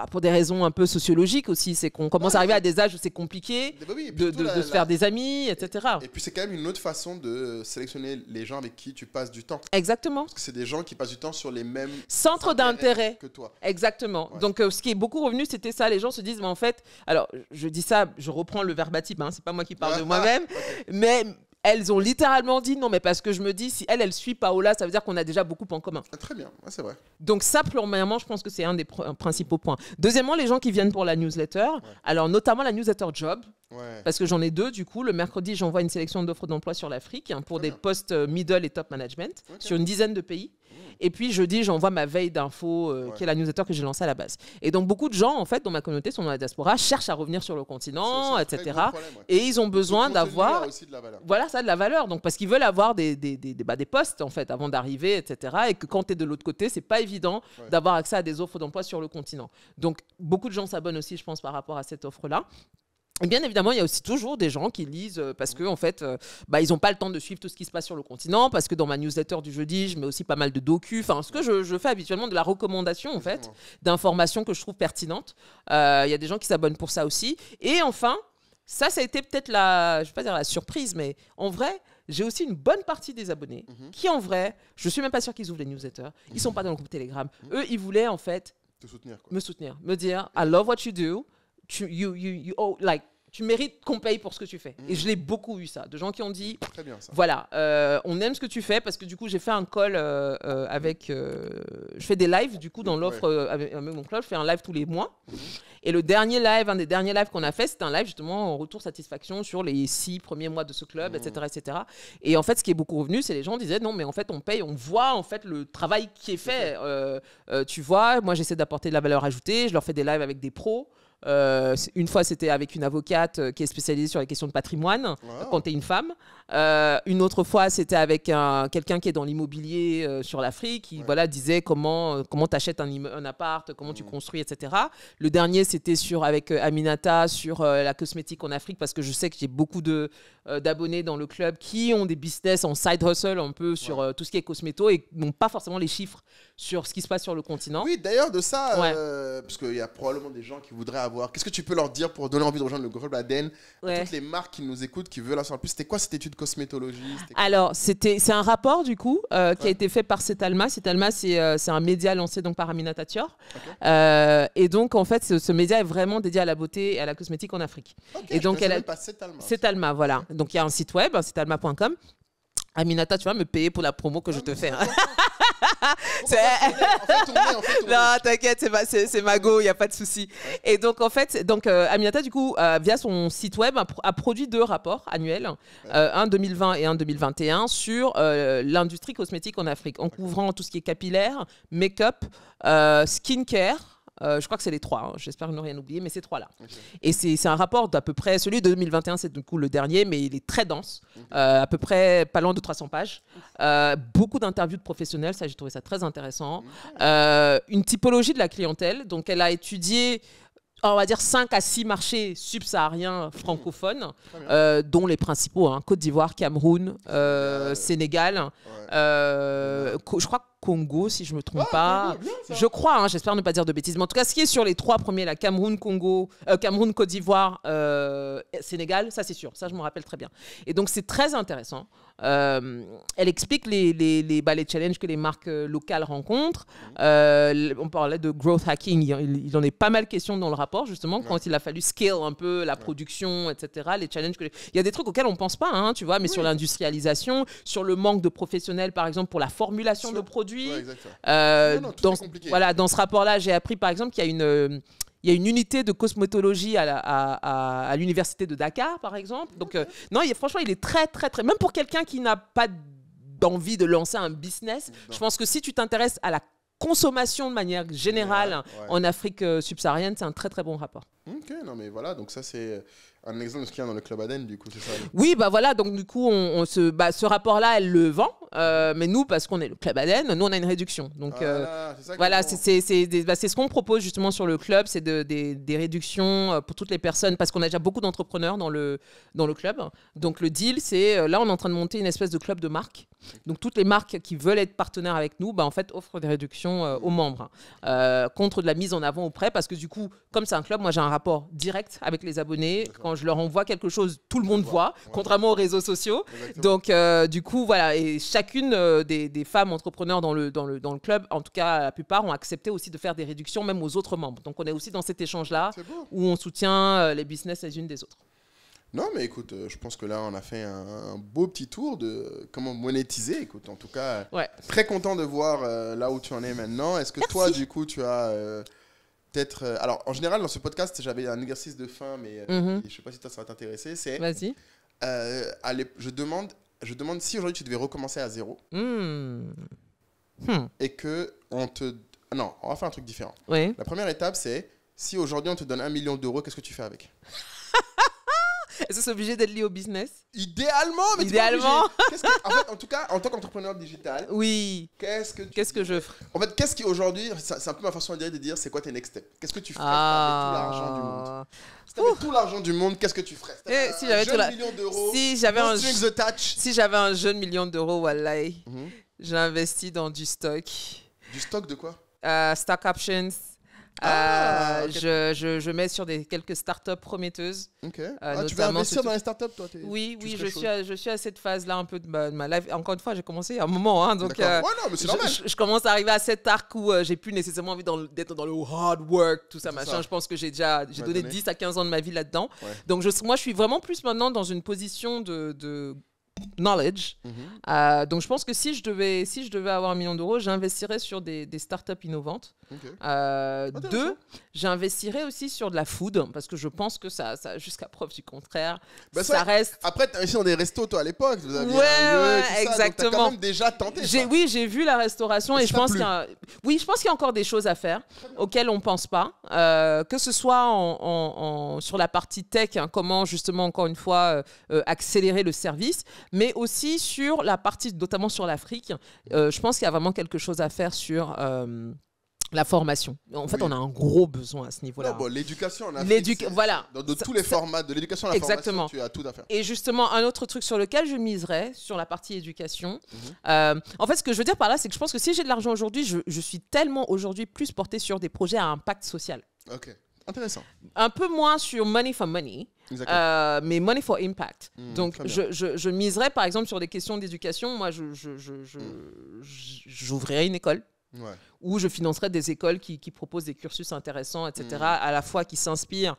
Pour des raisons un peu sociologiques aussi, c'est qu'on commence à arriver à des âges où c'est compliqué de se faire des amis, etc. Et puis c'est quand même une autre façon de sélectionner les gens avec qui tu passes du temps. Exactement. Parce que c'est des gens qui passent du temps sur les mêmes centres d'intérêt que toi. Exactement. Ouais. Donc ce qui est beaucoup revenu, c'était ça. Les gens se disent, mais en fait, alors je dis ça, je reprends le verbatim, c'est pas moi qui parle de moi-même, mais elles ont littéralement dit non, mais parce que je me dis, si elle suit Paola, ça veut dire qu'on a déjà beaucoup en commun. Très bien, c'est vrai. Donc ça, premièrement, je pense que c'est un des principaux points. Deuxièmement, les gens qui viennent pour la newsletter, alors notamment la newsletter Job, parce que j'en ai 2 du coup. Le mercredi, j'envoie une sélection d'offres d'emploi sur l'Afrique pour des postes middle et top management sur une dizaine de pays. Et puis jeudi, j'envoie ma veille d'infos, qui est la newsletter que j'ai lancée à la base. Et donc beaucoup de gens, en fait, dans ma communauté, sont dans la diaspora, cherchent à revenir sur le continent, etc. Et ils ont besoin d'avoir, voilà, ça a de la valeur. Donc parce qu'ils veulent avoir des postes en fait avant d'arriver, etc. Et que quand tu es de l'autre côté, c'est pas évident d'avoir accès à des offres d'emploi sur le continent. Donc beaucoup de gens s'abonnent aussi, je pense, par rapport à cette offre-là. Et bien évidemment, il y a aussi toujours des gens qui lisent parce qu'en fait, ils n'ont pas le temps de suivre tout ce qui se passe sur le continent, parce que dans ma newsletter du jeudi, je mets aussi pas mal de docus, enfin ce que je fais habituellement, de la recommandation en fait, d'informations que je trouve pertinentes. Il y a des gens qui s'abonnent pour ça aussi. Et enfin, ça a été peut-être je ne vais pas dire la surprise, mais en vrai, j'ai aussi une bonne partie des abonnés qui en vrai, je ne suis même pas sûre qu'ils ouvrent les newsletters, ils ne sont pas dans le groupe Telegram. Eux, ils voulaient en fait me soutenir, me dire I love what you do. Tu mérites qu'on paye pour ce que tu fais. Et je l'ai beaucoup eu ça, de gens qui ont dit, très bien, ça. Voilà, on aime ce que tu fais, parce que du coup, j'ai fait un call avec... je fais des lives, du coup, dans l'offre avec mon club, je fais un live tous les mois. Et un des derniers lives qu'on a fait, c'était un live justement en retour satisfaction sur les 6 premiers mois de ce club, etc., etc. Et en fait, ce qui est beaucoup revenu, c'est les gens disaient, non, mais en fait, on paye, on voit en fait le travail qui est fait. Tu vois, moi, j'essaie d'apporter de la valeur ajoutée, je leur fais des lives avec des pros. Une fois, c'était avec une avocate qui est spécialisée sur les questions de patrimoine, quand tu es une femme. Une autre fois, c'était avec quelqu'un qui est dans l'immobilier sur l'Afrique, qui disait comment tu achètes un appart, comment tu construis, etc. Le dernier, c'était avec Aminata sur la cosmétique en Afrique, parce que je sais que j'ai beaucoup d'abonnés dans le club qui ont des business en side hustle un peu sur tout ce qui est cosméto et n'ont pas forcément les chiffres sur ce qui se passe sur le continent. Oui, d'ailleurs, de ça, parce qu'il y a probablement des gens qui voudraient avoir... Qu'est-ce que tu peux leur dire pour donner envie de rejoindre le club ADN à toutes les marques qui nous écoutent, qui veulent en savoir plus? C'était quoi cette étude cosmétologie? Alors, c'est un rapport, du coup, qui a été fait par Cetalma. Cetalma, c'est un média lancé donc, par Aminata Thior. Et donc, en fait, ce média est vraiment dédié à la beauté et à la cosmétique en Afrique. Et donc, elle a Cetalma, voilà. Donc, il y a un site web, cetalma.com. Aminata, tu vas me payer pour la promo que je te fais. Non, t'inquiète, c'est Mago, il n'y a pas de souci. Et donc, en fait, Aminata, du coup, via son site web, a produit 2 rapports annuels, un 2020 et un 2021, sur l'industrie cosmétique en Afrique, en couvrant tout ce qui est capillaire, make-up, skincare. Je crois que c'est les 3, j'espère ne rien oublier, mais ces 3-là. Et c'est un rapport d'à peu près, celui de 2021, c'est du coup le dernier, mais il est très dense, à peu près pas loin de 300 pages. Beaucoup d'interviews de professionnels, ça j'ai trouvé ça très intéressant. Une typologie de la clientèle, donc elle a étudié on va dire 5 à 6 marchés subsahariens francophones, dont les principaux, hein, Côte d'Ivoire, Cameroun, Sénégal, je crois Congo, si je ne me trompe pas. Congo, bien, je crois, hein, j'espère ne pas dire de bêtises. Mais en tout cas, ce qui est sur les 3 premiers, là, Cameroun, Côte d'Ivoire, Sénégal, ça c'est sûr, ça je me rappelle très bien. Et donc c'est très intéressant. Elle explique les challenges que les marques locales rencontrent. On parlait de growth hacking, il en est pas mal question dans le rapport, justement, quand il a fallu scale un peu la production, etc. Les challenges il y a des trucs auxquels on ne pense pas, hein, tu vois, mais sur l'industrialisation, sur le manque de professionnels, par exemple, pour la formulation de produits. Dans ce rapport-là, j'ai appris, par exemple, qu'il y a une unité de cosmétologie à l'université de Dakar, par exemple. Donc, non, franchement, il est très, très, très... Même pour quelqu'un qui n'a pas d'envie de lancer un business, je pense que si tu t'intéresses à la consommation de manière générale en Afrique subsaharienne, c'est un très, très bon rapport. Ok, non mais voilà, donc ça c'est un exemple de ce qu'il y a dans le Club Aden, du coup, c'est ça. Oui, bah voilà, donc du coup, ce rapport-là, elle le vend, mais nous, parce qu'on est le Club Aden, nous, on a une réduction. Donc voilà, c'est ce qu'on propose justement sur le club, c'est des réductions pour toutes les personnes, parce qu'on a déjà beaucoup d'entrepreneurs dans le club. Donc le deal, c'est, là, on est en train de monter une espèce de club de marques. Donc toutes les marques qui veulent être partenaires avec nous, en fait, offrent des réductions aux membres, contre de la mise en avant auprès, parce que du coup, comme c'est un club, moi, j'ai un rapport direct avec les abonnés. Quand je leur envoie quelque chose, tout le monde voit, contrairement aux réseaux sociaux. Exactement. Donc, du coup, voilà. Et chacune des femmes entrepreneurs dans le club, en tout cas, la plupart, ont accepté aussi de faire des réductions, même aux autres membres. Donc, on est aussi dans cet échange-là où on soutient les business les unes des autres. Non, mais écoute, je pense que là, on a fait un beau petit tour de comment monétiser. Écoute, en tout cas, très content de voir là où tu en es maintenant. Est-ce que toi, du coup, tu as... peut-être. Alors, en général, dans ce podcast, j'avais un exercice de fin, mais je ne sais pas si toi, ça va t'intéresser. C'est. Vas-y. Je demande si aujourd'hui tu devais recommencer à zéro. Et que on te. Non, on va faire un truc différent. Oui. La première étape, c'est si aujourd'hui on te donne 1 million d'euros, qu'est-ce que tu fais avec? Est-ce que c'est obligé d'être lié au business? Idéalement, mais idéalement. En fait, en tout cas, en tant qu'entrepreneur digital, qu'est-ce que je ferais? En fait, qu'est-ce qui aujourd'hui, c'est un peu ma façon de dire, c'est quoi tes next steps? Qu'est-ce que tu ferais avec tout l'argent du monde? Si tu avais tout l'argent du monde, qu'est-ce que tu ferais? Si j'avais un jeune million d'euros, si j'avais un jeune million d'euros, wallahi, j'investis dans du stock. Du stock de quoi? Stock options. Je mets sur quelques startups prometteuses. Tu veux investir dans les startups, toi? Oui, je suis à cette phase-là un peu de ma life. Encore une fois, j'ai commencé il y a un moment. Hein, donc, non, mais c'est normal. Je commence à arriver à cet arc où j'ai plus nécessairement envie d'être dans le hard work, tout ça, machin. Ça. Je pense que j'ai donné 10 à 15 ans de ma vie là-dedans. Ouais. Donc, moi, je suis vraiment plus maintenant dans une position de knowledge. Donc, je pense que si je devais avoir 1 million d'euros, j'investirais sur des startups innovantes. Okay. 2, j'investirais aussi sur de la food, parce que je pense que ça jusqu'à preuve du contraire, ça reste... Après, tu as investi dans des restos, toi, à l'époque. Vous aviez exactement. Tu as quand même déjà tenté ça. Oui, j'ai vu la restauration et je pense qu'il y a encore des choses à faire auxquelles on ne pense pas. Que ce soit sur la partie tech, hein, comment justement, encore une fois, accélérer le service, mais aussi sur la partie, notamment sur l'Afrique. Je pense qu'il y a vraiment quelque chose à faire sur... la formation. En fait, on a un gros besoin à ce niveau-là. L'éducation en Afrique, voilà. Dans tous les formats, de l'éducation à la formation, tu as tout à faire. Et justement, un autre truc sur lequel je miserais, sur la partie éducation. En fait, ce que je veux dire par là, c'est que je pense que si j'ai de l'argent aujourd'hui, je suis tellement aujourd'hui plus portée sur des projets à impact social. Ok, intéressant. Un peu moins sur money for money. Mais money for impact. Donc, je miserais par exemple sur des questions d'éducation. Moi, j'ouvrirais une école. Ouais. Où je financerais des écoles qui proposent des cursus intéressants, etc., à la fois qui s'inspirent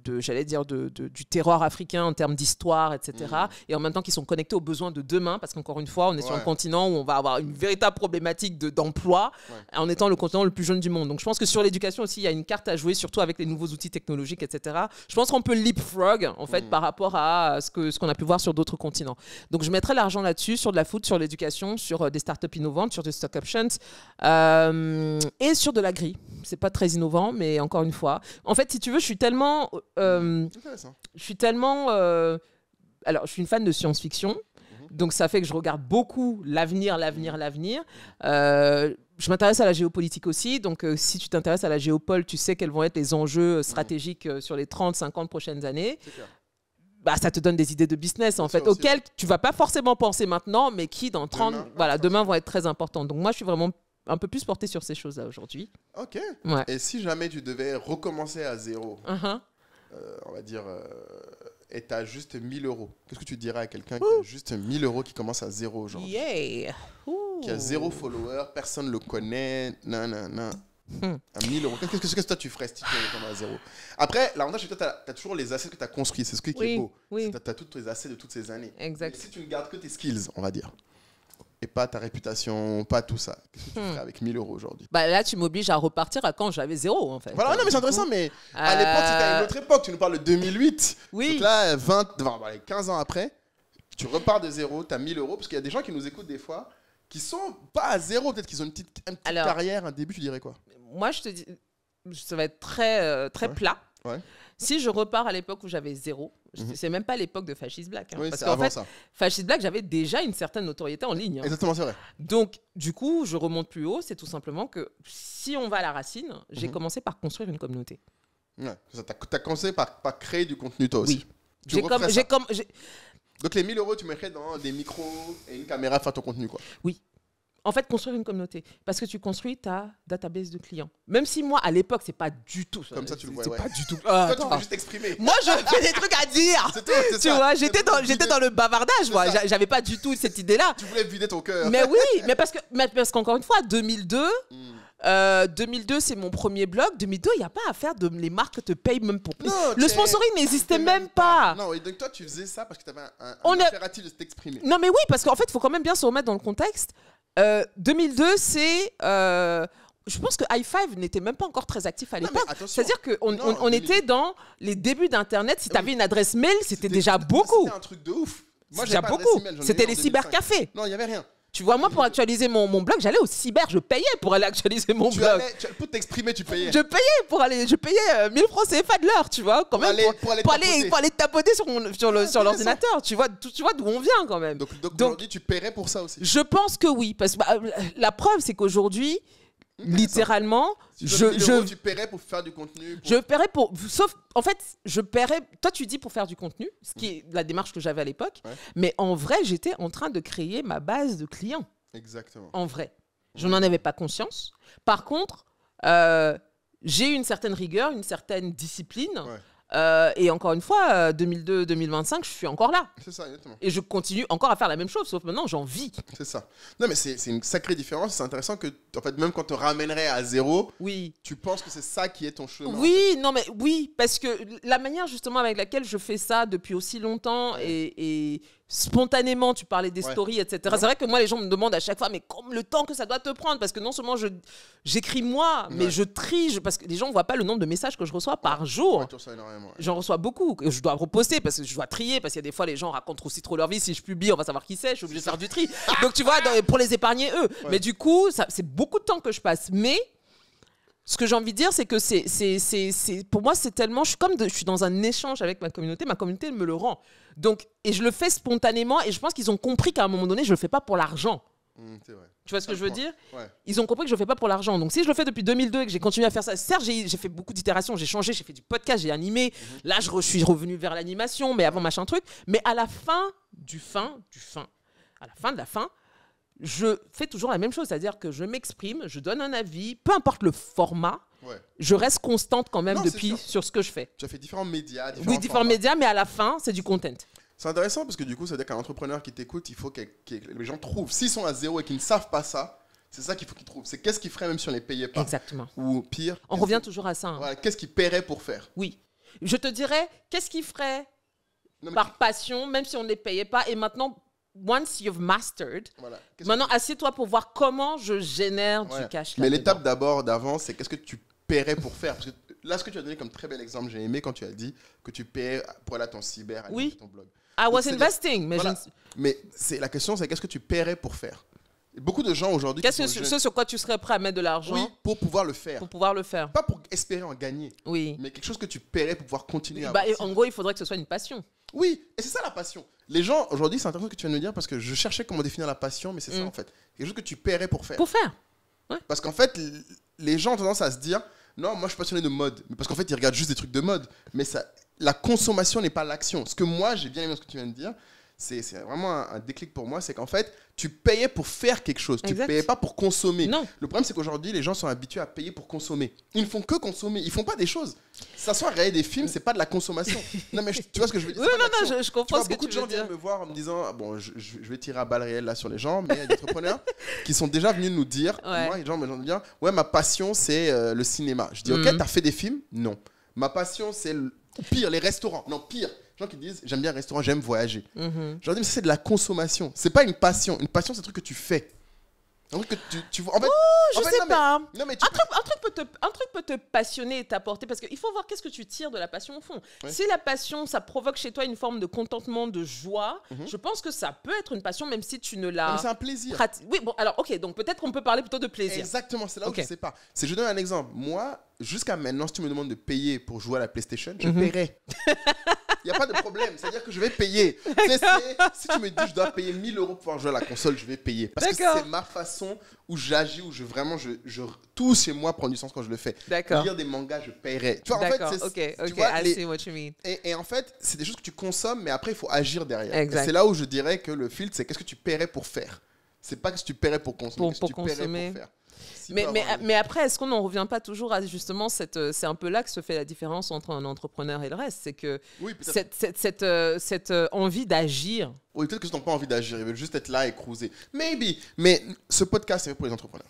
du terroir africain en termes d'histoire, etc., et en même temps qui sont connectés aux besoins de demain, parce qu'encore une fois, on est sur un continent où on va avoir une véritable problématique d'emploi en étant le continent le plus jeune du monde. Donc je pense que sur l'éducation aussi, il y a une carte à jouer, surtout avec les nouveaux outils technologiques, etc. Je pense qu'on peut leapfrog, en fait, par rapport à ce qu'on a pu voir sur d'autres continents. Donc je mettrais l'argent là-dessus, sur de la food, sur l'éducation, sur des startups innovantes, sur des stock options, et sur de l'agri. C'est pas très innovant, mais encore une fois. En fait, si tu veux, je suis tellement... alors, je suis une fan de science-fiction. Donc, ça fait que je regarde beaucoup l'avenir. Je m'intéresse à la géopolitique aussi. Donc, si tu t'intéresses à la géopole, tu sais quels vont être les enjeux stratégiques sur les 30, 50 prochaines années. Bah, ça te donne des idées de business, en fait, auxquelles tu ne vas pas forcément penser maintenant, mais qui, dans 30, demain vont être très importantes. Donc, moi, je suis vraiment un peu plus portée sur ces choses-là aujourd'hui. Ok. Et si jamais tu devais recommencer à zéro, on va dire, et tu as juste 1 000 €, qu'est-ce que tu dirais à quelqu'un qui a juste 1 000 € qui commence à zéro aujourd'hui? Qui a 0 follower, personne ne le connaît, non. 1 000 €. Qu'est-ce que toi tu ferais si tu recommences à zéro? Après, l'avantage, c'est que toi, tu as toujours les assets que tu as construits. C'est ce qui est beau. Tu as tous tes assets de toutes ces années. Exact. Mais si tu ne gardes que tes skills, on va dire, et pas ta réputation, pas tout ça, qu'est-ce que tu ferais avec 1 000 € aujourd'hui? Bah là, tu m'obliges à repartir à quand j'avais 0, en fait. Voilà, non, mais c'est intéressant, mais à l'époque, c'était une autre époque. Tu nous parles de 2008. Oui. Donc là, 15 ans après, tu repars de zéro, tu as 1 000 €, parce qu'il y a des gens qui nous écoutent des fois, qui sont pas à zéro, peut-être qu'ils ont une petite carrière, un début, tu dirais quoi? Moi, je te dis, ça va être très plat. Si je repars à l'époque où j'avais 0, c'est même pas l'époque de Fascist Black. Parce qu'en fait, Fascist Black, j'avais déjà une certaine notoriété en ligne. Exactement, c'est vrai. Donc, du coup, je remonte plus haut. C'est tout simplement que si on va à la racine, j'ai commencé par construire une communauté. Ouais, tu as commencé par créer du contenu toi aussi. Oui. Donc, les 1 000 € tu mettrais dans des micros et une caméra faire ton contenu, quoi. Oui. En fait, construire une communauté. Parce que tu construis ta database de clients. Même si moi, à l'époque, c'est pas du tout ça. Comme ça, tu le vois. C'est pas du tout. Toi, tu veux juste t'exprimer. Moi, je fais des trucs à dire. Tu vois, j'étais dans le bavardage, moi. J'avais pas du tout cette idée-là. Tu voulais vider ton cœur. Mais oui, parce qu'encore une fois, 2002, 2002, c'est mon premier blog. 2002, il n'y a pas à faire les marques te payent même pour. Non, le sponsoring n'existait même pas. Non, et donc toi, tu faisais ça parce que tu avais un impératif de t'exprimer. Non, mais oui, parce qu'en fait, il faut quand même bien se remettre dans le contexte. 2002, c'est... je pense que i5 n'était même pas encore très actif à l'époque. C'est-à-dire qu'on était dans les débuts d'Internet. Si tu avais une adresse mail, c'était déjà beaucoup. C'était un truc de ouf. Moi, déjà beaucoup. C'était les cybercafés. Non, il n'y avait rien. Tu vois, moi, pour actualiser mon blog, j'allais au cyber. Je payais pour aller actualiser mon blog. Pour t'exprimer, tu payais. Je payais 1000 francs CFA de l'heure, tu vois, quand même. Pour aller tapoter sur l'ordinateur. Tu vois d'où on vient, quand même. Donc aujourd'hui, tu paierais pour ça aussi. Je pense que oui. Parce que la preuve, c'est qu'aujourd'hui, littéralement, tu paierais pour faire du contenu. Je paierais pour. Sauf, en fait, je paierais. Toi, tu dis pour faire du contenu, ce qui est la démarche que j'avais à l'époque. Ouais. Mais en vrai, j'étais en train de créer ma base de clients. Exactement. En vrai. Je n'en avais pas conscience. Par contre, j'ai une certaine rigueur, une certaine discipline. Ouais. Et encore une fois, 2002-2025, je suis encore là. C'est ça, exactement. Et je continue encore à faire la même chose, sauf maintenant, j'en vis. C'est ça. Non, mais c'est une sacrée différence. C'est intéressant que, en fait, même quand on te ramènerait à zéro, tu penses que c'est ça qui est ton chemin. Oui, en fait. Non, mais oui, parce que la manière justement avec laquelle je fais ça depuis aussi longtemps et spontanément, tu parlais des stories, etc. C'est vrai que moi, les gens me demandent à chaque fois, mais comme le temps que ça doit te prendre, parce que non seulement j'écris moi, mais je trie, parce que les gens ne voient pas le nombre de messages que je reçois par jour. J'en reçois beaucoup, que je dois reposter, parce que je dois trier, parce qu'il y a des fois, les gens racontent aussi trop leur vie. Si je publie, on va savoir qui c'est, je suis obligée de faire du tri. Donc, tu vois, pour les épargner, eux. Ouais. Mais du coup, c'est beaucoup de temps que je passe. Mais ce que j'ai envie de dire, c'est que pour moi, c'est tellement... Je suis dans un échange avec ma communauté me le rend. Donc, et je le fais spontanément, et je pense qu'ils ont compris qu'à un moment donné, je le fais pas pour l'argent. C'est vrai. Tu vois ce que je veux dire? Ils ont compris que je le fais pas pour l'argent. Donc si je le fais depuis 2002 et que j'ai continué à faire ça, certes, j'ai fait beaucoup d'itérations, j'ai changé, j'ai fait du podcast, j'ai animé. Là, je suis revenu vers l'animation, mais avant machin truc. Mais à la fin à la fin de la fin, je fais toujours la même chose, c'est-à-dire que je m'exprime, je donne un avis, peu importe le format. Je reste constante quand même sur ce que je fais. Tu as fait différents médias. Différents médias, mais à la fin, c'est du content. C'est intéressant parce que du coup, ça veut dire qu'un entrepreneur qui t'écoute, il faut que les gens trouvent. S'ils sont à zéro et qu'ils ne savent pas ça, c'est ça qu'il faut qu'ils trouvent. C'est qu'est-ce qu'ils feraient même si on les payait pas. Exactement. Ou pire. On revient toujours à ça. Hein. Voilà, qu'est-ce qu'ils paieraient pour faire. Oui. Je te dirais, qu'est-ce qu'ils feraient par passion, même si on ne les payait pas. Et maintenant, once you've mastered, maintenant assieds-toi pour voir comment je génère du cash. Mais l'étape d'avant, c'est qu'est-ce que tu paierais pour faire. Parce que là, ce que tu as donné comme très bel exemple, j'ai aimé quand tu as dit que tu payais pour aller à ton cyber, à ton blog. I was investing. Mais la question, c'est qu'est-ce que tu paierais pour faire. Et beaucoup de gens aujourd'hui... Ce sur quoi tu serais prêt à mettre de l'argent? Oui, pour pouvoir le faire. Pour pouvoir le faire. Pas pour espérer en gagner. Oui. Mais quelque chose que tu paierais pour pouvoir continuer à en gros, il faudrait que ce soit une passion. Oui, et c'est ça la passion. Les gens, aujourd'hui, c'est intéressant que tu viens de me dire parce que je cherchais comment définir la passion, mais c'est ça en fait. Quelque chose que tu paierais pour faire. Pour faire. Ouais. Parce qu'en fait, les gens ont tendance à se dire, non, moi je suis passionné de mode. Mais parce qu'en fait, ils regardent juste des trucs de mode. Mais ça, la consommation n'est pas l'action. Ce que moi, j'ai bien aimé ce que tu viens de dire, c'est vraiment un déclic pour moi, c'est qu'en fait, tu payais pour faire quelque chose, tu ne payais pas pour consommer. Non. Le problème, c'est qu'aujourd'hui, les gens sont habitués à payer pour consommer. Ils ne font que consommer, ils ne font pas des choses. S'asseoir, regarder des films, c'est pas de la consommation. Non, mais tu vois ce que je veux dire? Oui, non, je comprends ce que tu veux dire. Beaucoup de gens viennent me voir en me disant, ah, bon, je vais tirer à balles réelles là sur les gens, mais il y a des entrepreneurs qui sont déjà venus nous dire, moi, les gens me disent, ouais, ma passion, c'est le cinéma. Je dis, ok, t'as fait des films? Non. Ma passion, c'est pire, les restaurants. Non, pire. Gens qui disent j'aime bien un restaurant, j'aime voyager. Je leur dis mais c'est de la consommation, c'est pas une passion. Une passion c'est un truc que tu fais. Un truc que tu vois. En fait, je sais pas. Non, mais un truc peut te passionner et t'apporter parce qu'il faut voir qu'est-ce que tu tires de la passion au fond. Ouais. Si la passion ça provoque chez toi une forme de contentement, de joie, je pense que ça peut être une passion même si tu ne l'as. C'est un plaisir. Oui bon alors ok donc peut-être qu'on peut parler plutôt de plaisir. Exactement, c'est là où je sais pas. Je donne un exemple. Moi jusqu'à maintenant si tu me demandes de payer pour jouer à la PlayStation, je paierai. Il n'y a pas de problème, c'est-à-dire que je vais payer. Si tu me dis que je dois payer 1000 € pour pouvoir jouer à la console, je vais payer. Parce que c'est ma façon où j'agis, où tout chez moi prend du sens quand je le fais. Lire des mangas, je paierai. Tu vois, en fait, tu vois, I see what you mean. Et en fait, c'est des choses que tu consommes, mais après, il faut agir derrière. Et c'est là où je dirais que le filtre, c'est qu'est-ce que tu paierais pour faire. C'est pas que tu paierais pour consommer, pour consommer. Pour faire. Mais après, est-ce qu'on n'en revient pas toujours à justement c'est un peu là que se fait la différence entre un entrepreneur et le reste, c'est que cette envie d'agir. Oui, peut-être que ils n'ont pas envie d'agir, ils veulent juste être là et cruiser. Maybe, mais ce podcast c'est pour les entrepreneurs.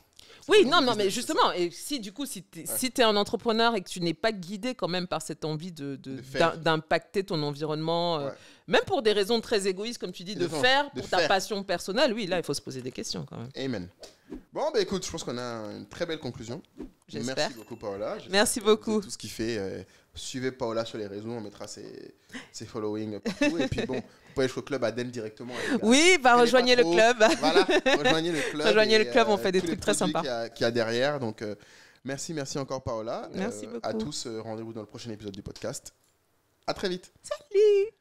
Oui, non, mais justement, et si du coup, si tu es un entrepreneur et que tu n'es pas guidé quand même par cette envie d'impacter ton environnement, même pour des raisons très égoïstes, comme tu dis, de faire pour ta passion personnelle, oui, là, il faut se poser des questions quand même. Amen. Bon, bah écoute, je pense qu'on a une très belle conclusion. J'espère. Merci beaucoup, Paola. Merci beaucoup. Tout ce qu'il fait. Suivez Paola sur les réseaux, on mettra ses following partout. Et puis bon, vous pouvez aller au club Aden directement. Oui, rejoignez le club. Voilà, rejoignez le club. Rejoignez le club, on fait des trucs très sympas. Qu'il y a derrière. Donc, merci encore, Paola. Merci beaucoup. À tous, rendez-vous dans le prochain épisode du podcast. À très vite. Salut.